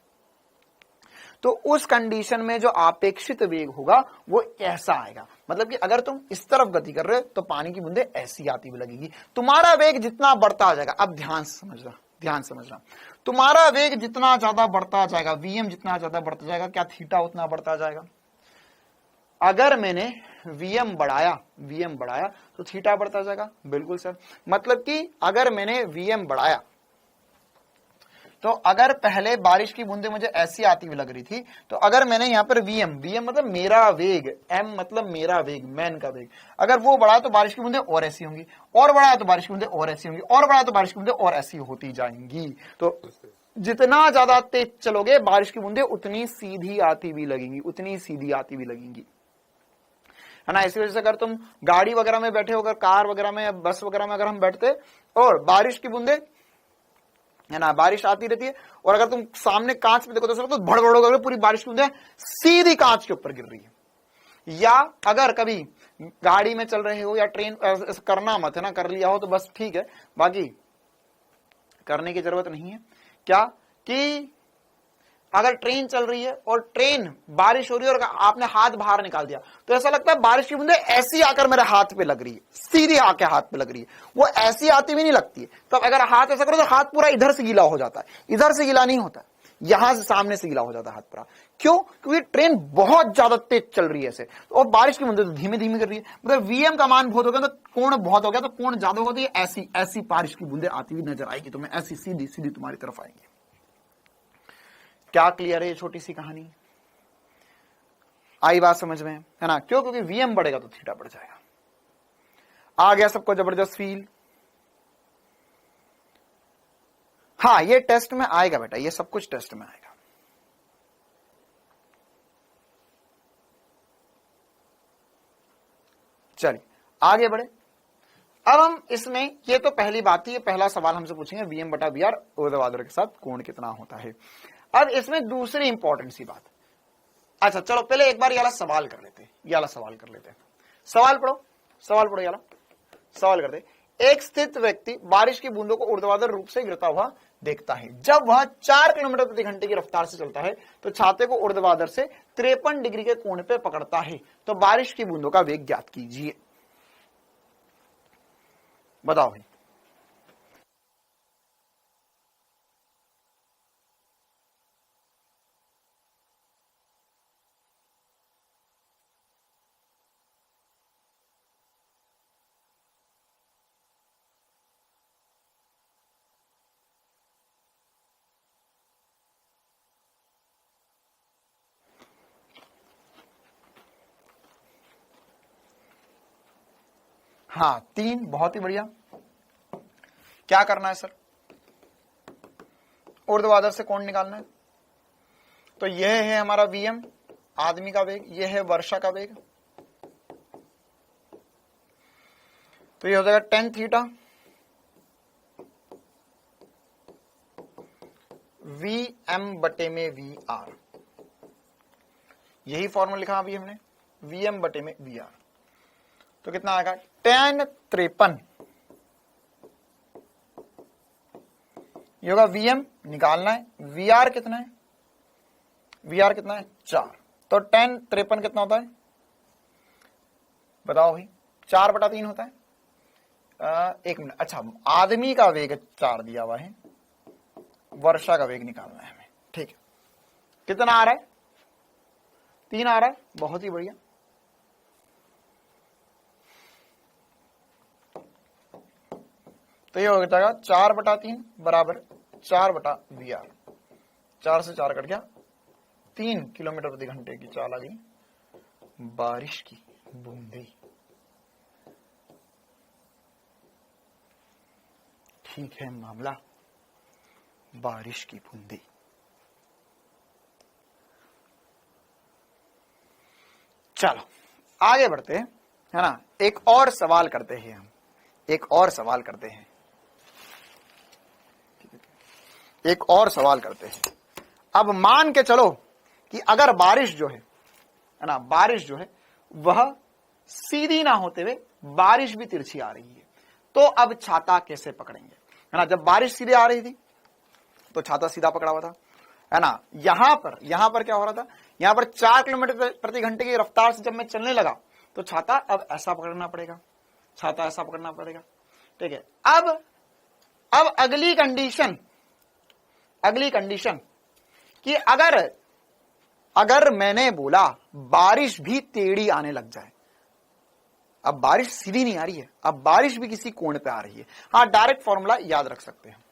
A: तो उस कंडीशन में जो अपेक्षित वेग होगा वो ऐसा आएगा। मतलब कि अगर तुम इस तरफ गति कर रहे हो तो पानी की बूंदे ऐसी आती हुई लगेगी, तुम्हारा वेग जितना बढ़ता जाएगा, अब ध्यान समझना, तुम्हारा वेग जितना ज्यादा बढ़ता जाएगा, वीएम जितना ज्यादा बढ़ता जाएगा, क्या थीटा उतना बढ़ता जाएगा। अगर मैंने वीएम बढ़ाया तो थीटा बढ़ता जाएगा, बिल्कुल सर। मतलब कि अगर मैंने वीएम बढ़ाया तो अगर पहले बारिश की बूंदें मुझे ऐसी आती हुई लग रही थी, तो अगर मैंने यहाँ पर वीएम मतलब मेरा वेग, एम मतलब मेरा वेग, मैन का वेग, अगर वो बढ़ा तो बारिश की बूंदें और ऐसी होंगी, और बढ़ा तो बारिश की बूंदें और ऐसी होंगी, और बढ़ा तो बारिश की बूंदें और ऐसी होती जाएंगी। तो जितना ज्यादा तेज चलोगे बारिश की बूंदें उतनी सीधी आती हुई लगेंगी, है ना। इसी वजह से अगर तुम गाड़ी वगैरह में बैठे हो, अगर कार वगैरह में या बस वगैरह में अगर हम बैठते और बारिश की बूंदें, है ना, बारिश आती रहती है, और अगर तुम सामने कांच में देखो तो भड़ करके पूरी बारिश की बूंदें सीधी कांच के ऊपर गिर रही है। या अगर कभी गाड़ी में चल रहे हो या ट्रेन, करना मत, है ना, कर लिया हो तो बस ठीक है, बाकी करने की जरूरत नहीं है। क्या कि अगर ट्रेन चल रही है और ट्रेन बारिश हो रही है और आपने हाथ बाहर निकाल दिया, तो ऐसा लगता है बारिश की बूंदें ऐसी आकर मेरे हाथ पे लग रही है, सीधी आके हाथ पे लग रही है, वो ऐसी आती भी नहीं लगती है। तब अगर हाथ ऐसा करो तो हाथ पूरा इधर से गीला हो जाता है, इधर से गीला नहीं होता, यहां से सामने से गीला हो जाता है हाथ पूरा। क्यों, क्योंकि ट्रेन बहुत ज्यादा तेज चल रही है ऐसे, और बारिश की बूंदें तो धीमे धीमे कर रही है। मतलब वीएम का मान बहुत हो गया तो कोण बहुत हो गया, तो कोण ज्यादा होती है, ऐसी बारिश की बूंदें आती हुई नजर आएगी तुम्हें, ऐसी सीधी सीधी तुम्हारी तरफ आएंगी। क्या क्लियर है ये छोटी सी कहानी, आई बात समझ में, है ना। क्यों, क्योंकि वीएम बढ़ेगा तो थीटा बढ़ जाएगा। आ गया सबको जबरदस्त फील। हाँ, ये टेस्ट में आएगा बेटा, ये सब कुछ टेस्ट में आएगा। चलिए आगे बढ़े। अब हम इसमें, ये तो पहली बात ही, ये पहला सवाल हमसे पूछेंगे वीएम बटा वी आर ऊर्ध्वाधर के साथ कोण कितना होता है। अब इसमें दूसरी इंपॉर्टेंट सी बात, अच्छा चलो पहले एक बार ये वाला सवाल कर लेते हैं, सवाल पढ़ो ये वाला सवाल करते। एक स्थित व्यक्ति बारिश की बूंदों को ऊर्ध्वाधर रूप से गिरता हुआ देखता है। जब वह 4 किलोमीटर प्रति घंटे की रफ्तार से चलता है तो छाते को ऊर्ध्वाधर से 53 डिग्री के कोण पे पकड़ता है। तो बारिश की बूंदों का वेग ज्ञात कीजिए। बताओ भाई। हाँ 3, बहुत ही बढ़िया। क्या करना है सर, ऊर्ध्वाधर से कोण निकालना है। तो यह है हमारा वीएम, आदमी का वेग, यह है वर्षा का वेग, तो ये हो जाएगा टेन थीटा वी एम बटे में वी आर, यही फॉर्मूला लिखा अभी हमने, वी एम बटे में वी आर। तो कितना आएगा, टेन 53, ये होगा वी एम निकालना है, वी आर कितना है, वी आर कितना है 4, तो टेन 53 कितना होता है बताओ भाई, 4/3 होता है। एक मिनट, अच्छा आदमी का वेग 4 दिया हुआ है, वर्षा का वेग निकालना है हमें, ठीक है। कितना आ रहा है, 3 आ रहा है, बहुत ही बढ़िया। तो ये हो जाएगा 4/3 बराबर 4/VR, 4 से 4 कट गया, 3 किलोमीटर प्रति घंटे की चाल आ गई बारिश की बूंदे। ठीक है मामला, बारिश की बूंदे। चलो आगे बढ़ते हैं, है ना, एक और सवाल करते हैं हम, एक और सवाल करते हैं, एक और सवाल करते हैं। अब मान के चलो कि अगर बारिश जो है ना, बारिश जो है वह सीधी ना होते हुए बारिश भी तिरछी आ रही है, तो अब छाता कैसे पकड़ेंगे, है ना। जब बारिश सीधे आ रही थी तो छाता सीधा पकड़ा हुआ था, है ना। यहां पर क्या हो रहा था, यहां पर 4 किलोमीटर प्रति घंटे की रफ्तार से जब मैं चलने लगा तो छाता अब ऐसा पकड़ना पड़ेगा, छाता ऐसा पकड़ना पड़ेगा, ठीक है। अब अगली कंडीशन कि अगर मैंने बोला बारिश भी टेढ़ी आने लग जाए, अब बारिश सीधी नहीं आ रही है, अब बारिश भी किसी कोण पे आ रही है, हाँ डायरेक्ट फॉर्मूला याद रख सकते हैं,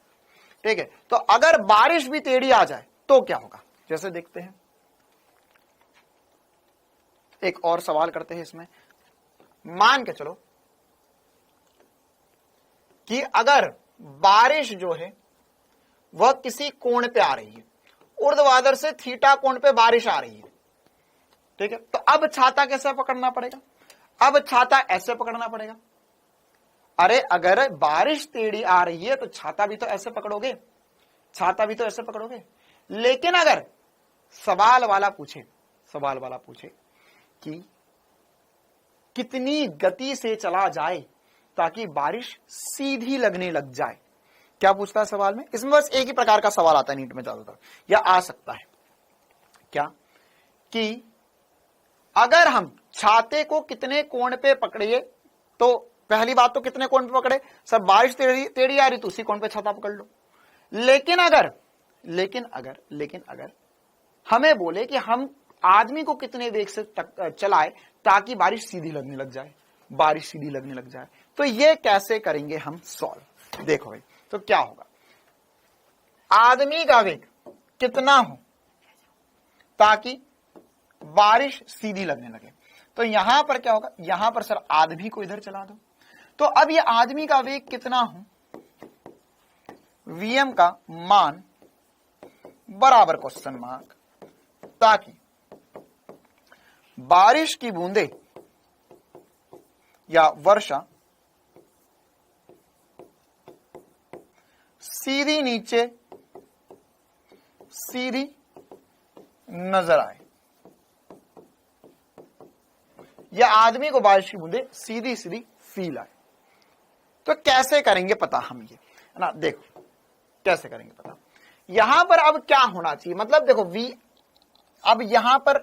A: ठीक है। तो अगर बारिश भी टेढ़ी आ जाए तो क्या होगा, जैसे देखते हैं, एक और सवाल करते हैं इसमें। मान के चलो कि अगर बारिश जो है वह किसी कोण पे आ रही है, ऊर्ध्वाधर से थीटा कोण पे बारिश आ रही है, ठीक है। तो अब छाता कैसे पकड़ना पड़ेगा, अब छाता ऐसे पकड़ना पड़ेगा। अरे अगर बारिश टेढ़ी आ रही है तो छाता भी तो ऐसे पकड़ोगे, छाता भी तो ऐसे पकड़ोगे। लेकिन अगर सवाल वाला पूछे कि कितनी गति से चला जाए ताकि बारिश सीधी लगने लग जाए, क्या पूछता है सवाल में, इसमें बस एक ही प्रकार का सवाल आता है नीट में ज्यादातर, या आ सकता है क्या, कि अगर हम छाते को कितने कोण पे पकड़िए, तो पहली बात तो कितने कोण पे पकड़े, सब बारिश टेढ़ी आ रही तो उसी कोण पे छाता पकड़ लो। लेकिन अगर हमें बोले कि हम आदमी को कितने वेग से चलाए ताकि बारिश सीधी लगने लग जाए, बारिश सीधी लगने लग जाए, तो ये कैसे करेंगे हम सॉल्व। देखो भाई, तो क्या होगा, आदमी का वेग कितना हो ताकि बारिश सीधी लगने लगे, तो यहां पर क्या होगा, यहां पर सर आदमी को इधर चला दो, तो अब ये आदमी का वेग कितना हो, वीएम का मान बराबर क्वेश्चन मार्क, ताकि बारिश की बूंदे या वर्षा सीधी नीचे सीधी नजर आए, या आदमी को बारिश की बूंदे सीधी सीधी फील आए। तो कैसे करेंगे पता हम ये, है ना, देखो कैसे करेंगे पता। यहां पर अब क्या होना चाहिए, मतलब देखो अब यहां पर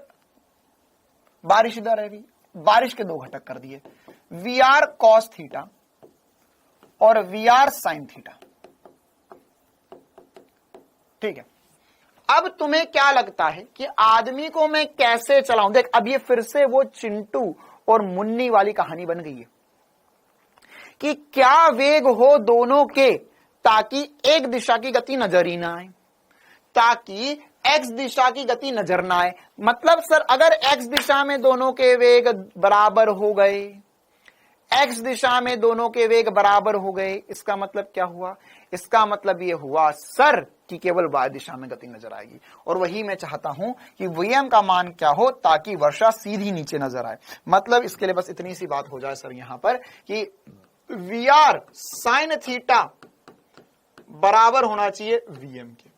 A: बारिश इधर है, बारिश के दो घटक कर दिए, वी आर कॉस थीटा और वी आर साइन थीटा, ठीक है। अब तुम्हें क्या लगता है कि आदमी को मैं कैसे चलाऊं, देख अब ये फिर से वो चिंटू और मुन्नी वाली कहानी बन गई है कि क्या वेग हो दोनों के ताकि एक दिशा की गति नजर ही ना आए, ताकि एक्स दिशा की गति नजर ना आए। मतलब सर अगर एक्स दिशा में दोनों के वेग बराबर हो गए, एक्स दिशा में दोनों के वेग बराबर हो गए, इसका मतलब क्या हुआ, इसका मतलब ये हुआ सर कि केवल वाय दिशा में गति नजर आएगी, और वही मैं चाहता हूं कि वीएम का मान क्या हो ताकि वर्षा सीधी नीचे नजर आए। मतलब इसके लिए बस इतनी सी बात हो जाए सर यहां पर कि वी आर साइन थीटा बराबर होना चाहिए वीएम के।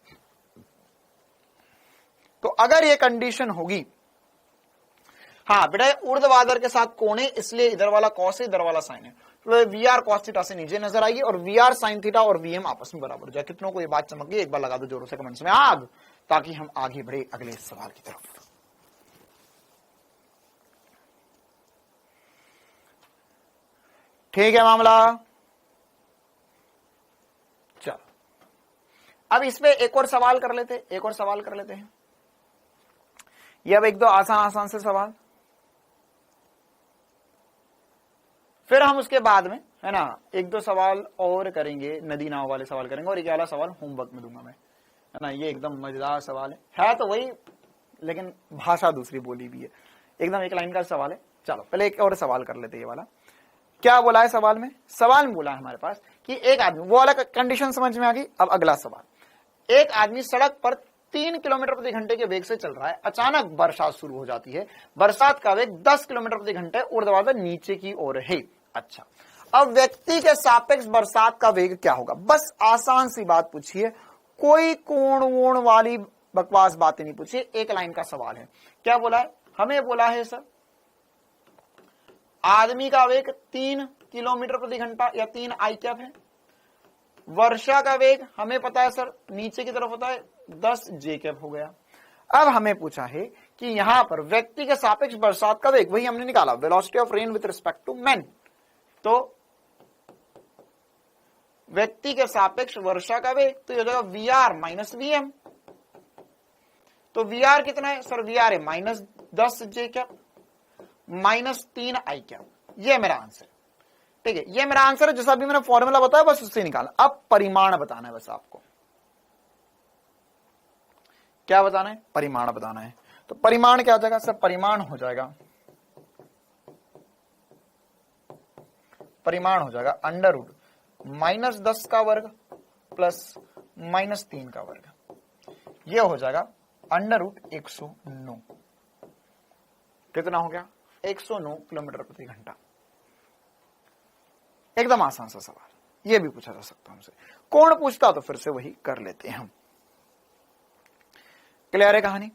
A: तो अगर ये कंडीशन होगी, हाँ बेटा ऊर्ध्वाधर के साथ कोण है इसलिए इधर वाला कॉस है इधर वाला साइन है, तो वी आर कॉस थीटा से नीचे नजर आएगी और वी आर साइन थीटा और वीएम आपस में बराबर हो जाए। कितनों को ये बात चमक गई? एक बार लगा दो जोरों से कमेंट्स में आग, ताकि हम आगे बढ़े अगले सवाल की तरफ। ठीक है मामला। चलो अब इसमें एक और सवाल कर लेते हैं। ये अब एक दो आसान से सवाल, फिर हम उसके बाद में है ना एक दो सवाल और करेंगे, नदी नाव वाले सवाल करेंगे, और एक वाला सवाल होमवर्क में दूंगा मैं, है ना। ये एकदम मजेदार सवाल है तो वही, लेकिन भाषा दूसरी बोली भी है, एकदम एक लाइन का सवाल है। चलो पहले एक और सवाल कर लेते हैं। ये वाला क्या बोला है सवाल में बोला है हमारे पास कि एक आदमी, वो वाला कंडीशन समझ में आ गई। अब अगला सवाल, एक आदमी सड़क पर 3 किलोमीटर प्रति घंटे के वेग से चल रहा है, अचानक बरसात शुरू हो जाती है, बरसात का वेग 10 किलोमीटर प्रति घंटे ऊर्ध्वाधर नीचे की ओर है। अच्छा, अब व्यक्ति के सापेक्ष बरसात का वेग क्या होगा? बस आसान सी बात पूछिए, कोई कोण वोण वाली बकवास बातें नहीं पूछिए, एक लाइन का सवाल है। क्या बोला है? हमें बोला है सर आदमी का वेग 3 किलोमीटर प्रति घंटा या 3 आई कैप है, वर्षा का वेग हमें पता है सर नीचे की तरफ होता है 10 जे कैप हो गया। अब हमें पूछा है कि यहां पर व्यक्ति के सापेक्ष बरसात का वेग, वही हमने निकाला, velocity of rain with respect to man. तो व्यक्ति के सापेक्ष वर्षा का वेग तो ये हो जाएगा वी आर माइनस वीएम। तो वी आर कितना है सर? वी आर है -10 जे कैप -3 आई कैप। ये मेरा आंसर, ठीक है, ये मेरा आंसर है। जैसा भी मैंने फॉर्मूला बताया बस उससे निकालना। अब परिमाण बताना है बस आपको। क्या बताना है? परिमाण बताना है। तो परिमाण क्या हो जाएगा सर? परिमाण हो जाएगा -10 का वर्ग प्लस -3 का वर्ग, ये हो जाएगा √109। कितना हो गया? 109 किलोमीटर प्रति घंटा। एकदम आसान सा सवाल, ये भी पूछा जा सकता हमसे। कौन पूछता तो फिर से वही कर लेते हैं हम। क्लियर है कहानी?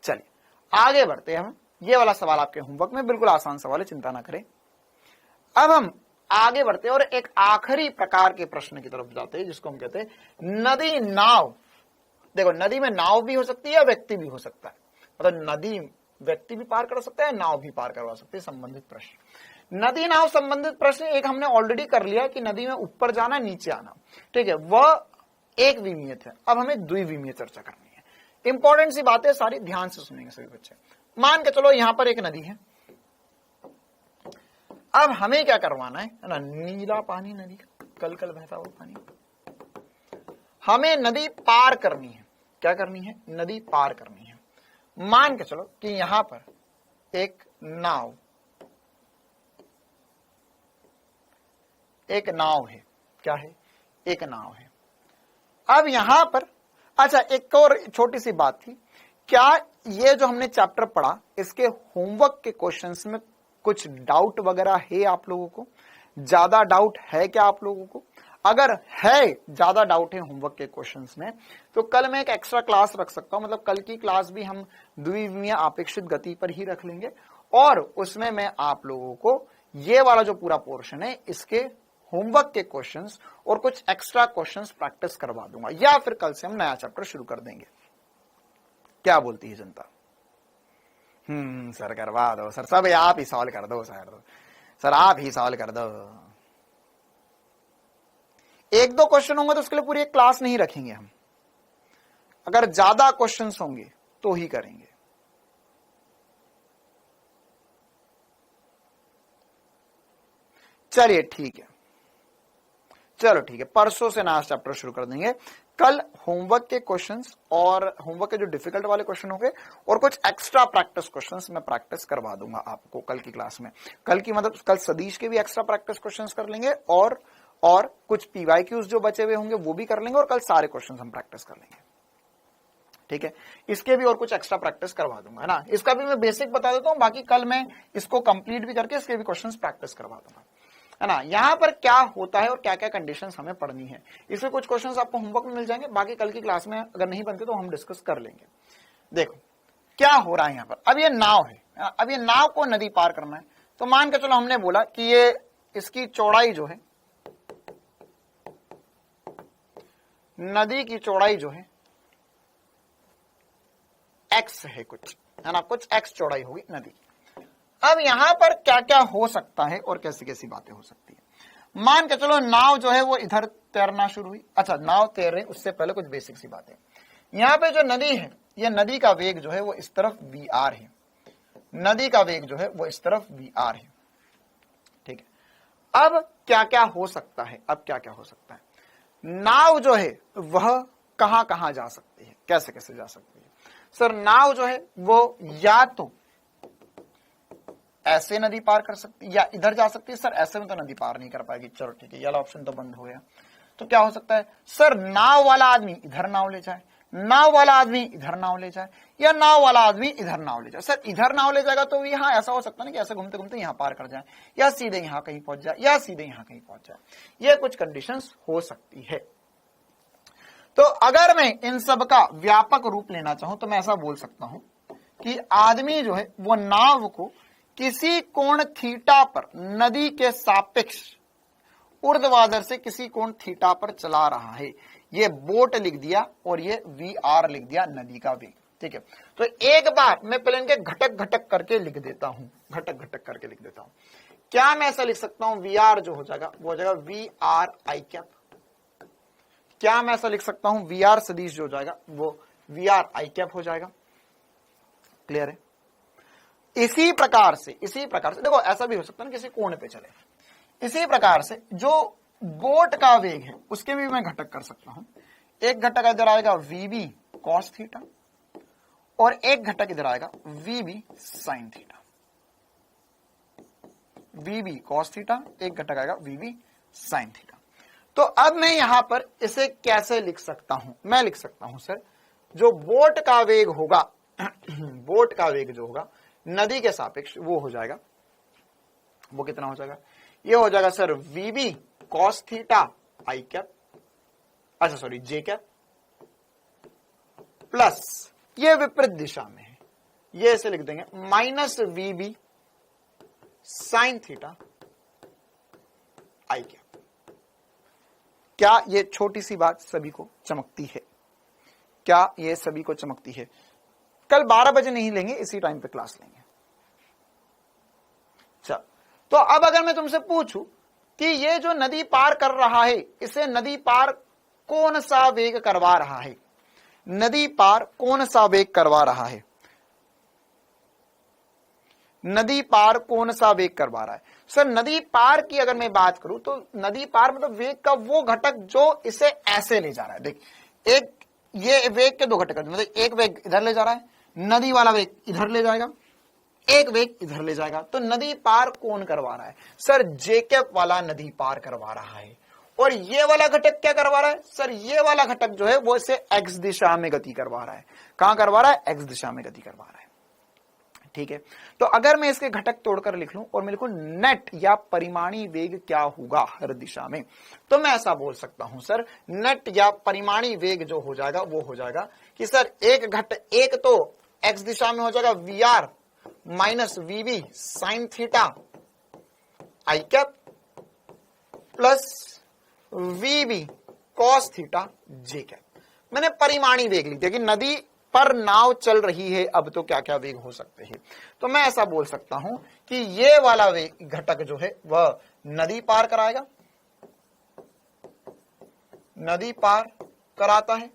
A: चलिए आगे बढ़ते हैं हम। ये वाला सवाल आपके होमवर्क में बिल्कुल आसान सवाल है, चिंता ना करें। अब हम आगे बढ़ते हैं और एक आखिरी प्रकार के प्रश्न की तरफ जाते हैं, जिसको हम कहते हैं नदी नाव। देखो, नदी में नाव भी हो सकती है, व्यक्ति भी हो सकता है, मतलब नदी व्यक्ति भी पार कर सकता है, नाव भी पार करवा सकते हैं। संबंधित प्रश्न, नदी नाव संबंधित प्रश्न एक हमने ऑलरेडी कर लिया कि नदी में ऊपर जाना नीचे आना, ठीक है, वह एक विमीयत है। अब हमें द्विविमीय चर्चा करनी है। इंपॉर्टेंट सी बातें सारी ध्यान से सुनेंगे सभी बच्चे। मान के चलो यहां पर एक नदी है, अब हमें क्या करवाना है ना, नीला पानी, नदी का कल कल बहता हुआ पानी, हमें नदी पार करनी है। क्या करनी है? नदी पार करनी है। मान के चलो कि यहां पर एक नाव है। क्या है? एक नाव है। अब यहां पर अच्छा एक और छोटी सी बात थी, क्या ये जो हमने चैप्टर पढ़ा इसके होमवर्क के क्वेश्चंस में कुछ डाउट वगैरह है आप लोगों को? ज्यादा डाउट है क्या आप लोगों को? अगर है, ज्यादा डाउट है होमवर्क के क्वेश्चंस में, तो कल मैं एक एक्स्ट्रा क्लास रख सकता हूं। मतलब कल की क्लास भी हम द्विविमीय आपेक्षित गति पर ही रख लेंगे, और उसमें मैं आप लोगों को ये वाला जो पूरा पोर्शन है इसके होमवर्क के क्वेश्चंस और कुछ एक्स्ट्रा क्वेश्चंस प्रैक्टिस करवा दूंगा, या फिर कल से हम नया चैप्टर शुरू कर देंगे। क्या बोलती है जनता? सर करवा दो सर, सब आप ही सॉल्व कर दो सर आप ही सॉल्व कर दो। एक दो क्वेश्चन होंगे तो उसके लिए पूरी एक क्लास नहीं रखेंगे हम, अगर ज्यादा क्वेश्चंस होंगे तो ही करेंगे। चलिए ठीक है, चलो ठीक है, परसों से नया चैप्टर शुरू कर देंगे। कल होमवर्क के क्वेश्चंस और होमवर्क के जो डिफिकल्ट वाले क्वेश्चन होंगे और कुछ एक्स्ट्रा प्रैक्टिस क्वेश्चंस मैं प्रैक्टिस करवा दूंगा आपको कल की क्लास में। कल की मतलब कल सदीश के भी एक्स्ट्रा प्रैक्टिस क्वेश्चंस कर लेंगे, और कुछ पीवाईक्यूज जो बचे हुए होंगे वो भी कर लेंगे, और कल सारे क्वेश्चंस हम प्रैक्टिस कर लेंगे। ठीक है, इसके भी और कुछ एक्स्ट्रा प्रैक्टिस करवा दूंगा, है ना। इसका भी मैं बेसिक बता देता हूं, बाकी कल मैं इसको कंप्लीट भी करके इसके भी क्वेश्चंस प्रैक्टिस करवा दूंगा। है ना। यहां पर क्या होता है और क्या क्या कंडीशंस हमें पढ़नी है, इसमें कुछ क्वेश्चंस आपको होमवर्क में मिल जाएंगे, बाकी कल की क्लास में अगर नहीं बनते तो हम डिस्कस कर लेंगे। देखो क्या हो रहा है यहाँ पर, अब ये नाव है, अब ये नाव को नदी पार करना है, तो मान के चलो हमने बोला कि ये इसकी चौड़ाई जो है, नदी की चौड़ाई जो है x है कुछ, है ना, कुछ x चौड़ाई होगी नदी की। अब यहां पर क्या क्या हो सकता है और कैसी कैसी बातें हो सकती है। मान के चलो नाव जो है वो इधर तैरना शुरू हुई, अच्छा नाव तैर रही, उससे पहले कुछ बेसिक सी बातें। यहां पे जो नदी है, ये नदी का वेग जो है वो इस तरफ VR है, नदी का वेग जो है वो इस तरफ VR है, ठीक है। अब क्या क्या हो सकता है, अब क्या क्या हो सकता है, नाव जो है वह कहां कहां जा सकती है, कैसे कैसे जा सकती है। सर नाव जो है वो या तो ऐसे नदी पार कर सकती है या इधर जा सकती है। सर ऐसे में तो नदी पार नहीं कर पाएगी, चलो ठीक है, ये वाला ऑप्शन तो बंद हो गया। तो क्या हो सकता है, सर नाव वाला आदमी इधर नाव ले जाए, नाव वाला आदमी इधर नाव ले जाए, या नाव वाला आदमी इधर नाव ले जाए। सर इधर नाव ले जाएगा तो यहाँ ऐसा हो सकता है ना कि ऐसे घूमते घूमते यहाँ पार कर जाए, या सीधे यहाँ कहीं पहुंच जाए, या सीधे यहाँ कहीं पहुंच जाए। ये कुछ कंडीशंस हो सकती है। तो अगर मैं इन सब का व्यापक रूप लेना चाहूं तो मैं ऐसा बोल सकता हूं कि आदमी जो है वो नाव को किसी कोण थीटा पर नदी के सापेक्ष ऊर्ध्वाधर से किसी कोण थीटा पर चला रहा है। ये बोट लिख दिया और ये VR लिख दिया, नदी का वेग, ठीक है। तो एक बार मैं पहले इनके घटक घटक करके लिख देता हूं, घटक घटक करके लिख देता हूं। क्या मैं ऐसा लिख सकता हूं, VR जो हो जाएगा वो हो जाएगा VR I कैप। क्या मैं ऐसा लिख सकता हूं, VR सदिश जो हो जाएगा वो VR I कैप हो जाएगा। क्लियर है। इसी प्रकार से देखो ऐसा भी हो सकता है ना किसी कोण पे चले, इसी प्रकार से जो बोट का वेग है उसके भी मैं घटक कर सकता हूं। एक घटक इधर आएगा VB cos थीटा और एक घटक इधर आएगा VB sin theta. VB cos theta, एक घटक आएगा VB sin थीटा। तो अब मैं यहां पर इसे कैसे लिख सकता हूं, मैं लिख सकता हूं सर जो बोट का वेग होगा बोट का वेग जो होगा नदी के सापेक्ष वो हो जाएगा, वो कितना हो जाएगा, ये हो जाएगा sir VB cos theta I cap, अच्छा सॉरी J कैप, प्लस ये विपरीत दिशा में है, ये ऐसे लिख देंगे minus VB sin theta I cap. क्या ये छोटी सी बात सभी को चमकती है, क्या ये सभी को चमकती है। कल 12 बजे नहीं लेंगे, इसी टाइम पे क्लास लेंगे। चल तो अब अगर मैं तुमसे पूछूं कि ये जो नदी पार कर रहा है इसे नदी पार कौन सा वेग करवा रहा है, नदी पार कौन सा वेग करवा रहा है, नदी पार कौन सा वेग करवा रहा है। सर नदी पार की अगर मैं बात करूं तो नदी पार मतलब वेग का वो घटक जो इसे ऐसे ले जा रहा है। देख एक ये वेग के दो घटक, मतलब एक वेग इधर ले जा रहा है, नदी वाला वेग इधर ले जाएगा, एक वेग इधर ले जाएगा। तो नदी पार कौन करवा रहा है, सर J कैप वाला नदी पार करवा रहा है। और ये वाला घटक क्या करवा रहा है, सर ये वाला घटक जो है वो इसे x दिशा में गति करवा रहा है। कहां करवा रहा है, x दिशा में गति करवा रहा है, ठीक है। तो अगर मैं इसके घटक तोड़कर लिख लूं और मैं लिखूं नेट या परिमाणी वेग क्या होगा हर दिशा में, तो मैं ऐसा बोल सकता हूं सर नेट या परिमाणी वेग जो हो जाएगा वो हो जाएगा कि सर एक एक तो x दिशा में हो जाएगा VR minus VB sin theta I cap plus VB cos theta J cap. मैंने परिमाणी वेग लिख दिया कि नदी पर नाव चल रही है, अब तो क्या क्या वेग हो सकते हैं। तो मैं ऐसा बोल सकता हूं कि ये वाला वेग घटक जो है वह नदी पार कराएगा, नदी पार कराता है,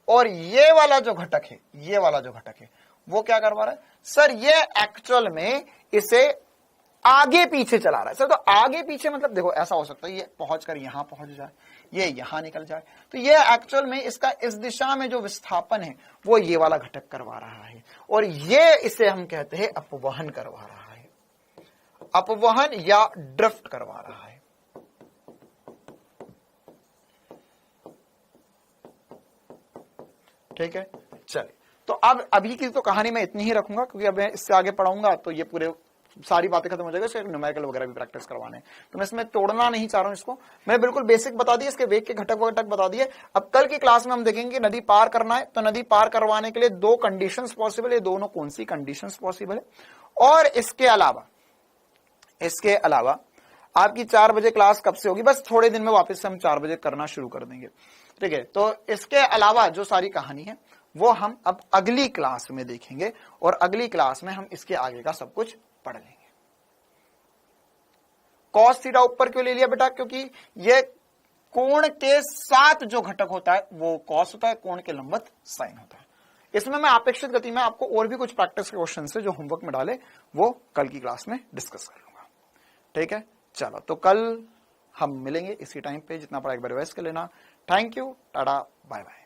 A: और ये वाला जो घटक है, ये वाला जो घटक है वो क्या करवा रहा है, सर ये एक्चुअल में इसे आगे पीछे चला रहा है। सर तो आगे पीछे मतलब देखो ऐसा हो सकता है ये पहुंचकर यहां पहुंच जाए, ये यहां निकल जाए, तो ये एक्चुअल में इसका इस दिशा में जो विस्थापन है वो ये वाला घटक करवा रहा है, और ये इसे हम कहते हैं अपवहन करवा रहा है, अपवहन या ड्रिफ्ट करवा रहा है। ठीक है, चलिए तो अब अभी की तो कहानी मैं इतनी ही रखूंगा, क्योंकि अब मैं इससे आगे पढ़ाऊंगा तो ये पूरे सारी बातें खत्म हो जाएगी, सिर्फ न्यूमेरिकल वगैरह भी प्रैक्टिस करवाने हैं। तो मैं इसमें तोड़ना नहीं चाह रहा हूं इसको, मैंने बिल्कुल बेसिक बता दिए, इसके वेग के घटक वटक बता दिए। अब कल की क्लास में हम देखेंगे नदी पार करना है, तो नदी पार करवाने के लिए दो कंडीशंस पॉसिबल है, दोनों कौन सी कंडीशंस पॉसिबल है। और इसके अलावा आपकी 4 बजे क्लास कब से होगी, बस थोड़े दिन में वापस से हम 4 बजे करना शुरू कर देंगे, ठीक है। तो इसके अलावा जो सारी कहानी है वो हम अब अगली क्लास में देखेंगे, और अगली क्लास में हम इसके आगे का सब कुछ पढ़ लेंगे। कॉस थीटा ऊपर क्यों ले लिया बेटा, क्योंकि ये कोण के साथ जो घटक होता है वो कॉस होता है, कोण के लंबवत साइन होता है। इसमें मैं अपेक्षित गति में आपको और भी कुछ प्रैक्टिस के क्वेश्चन से जो होमवर्क में डाले वो कल की क्लास में डिस्कस कर लूंगा, ठीक है। चलो, तो कल हम मिलेंगे इसी टाइम पे, जितना पड़ा एक बार रिवाइज कर लेना। Thank you, tata, bye bye.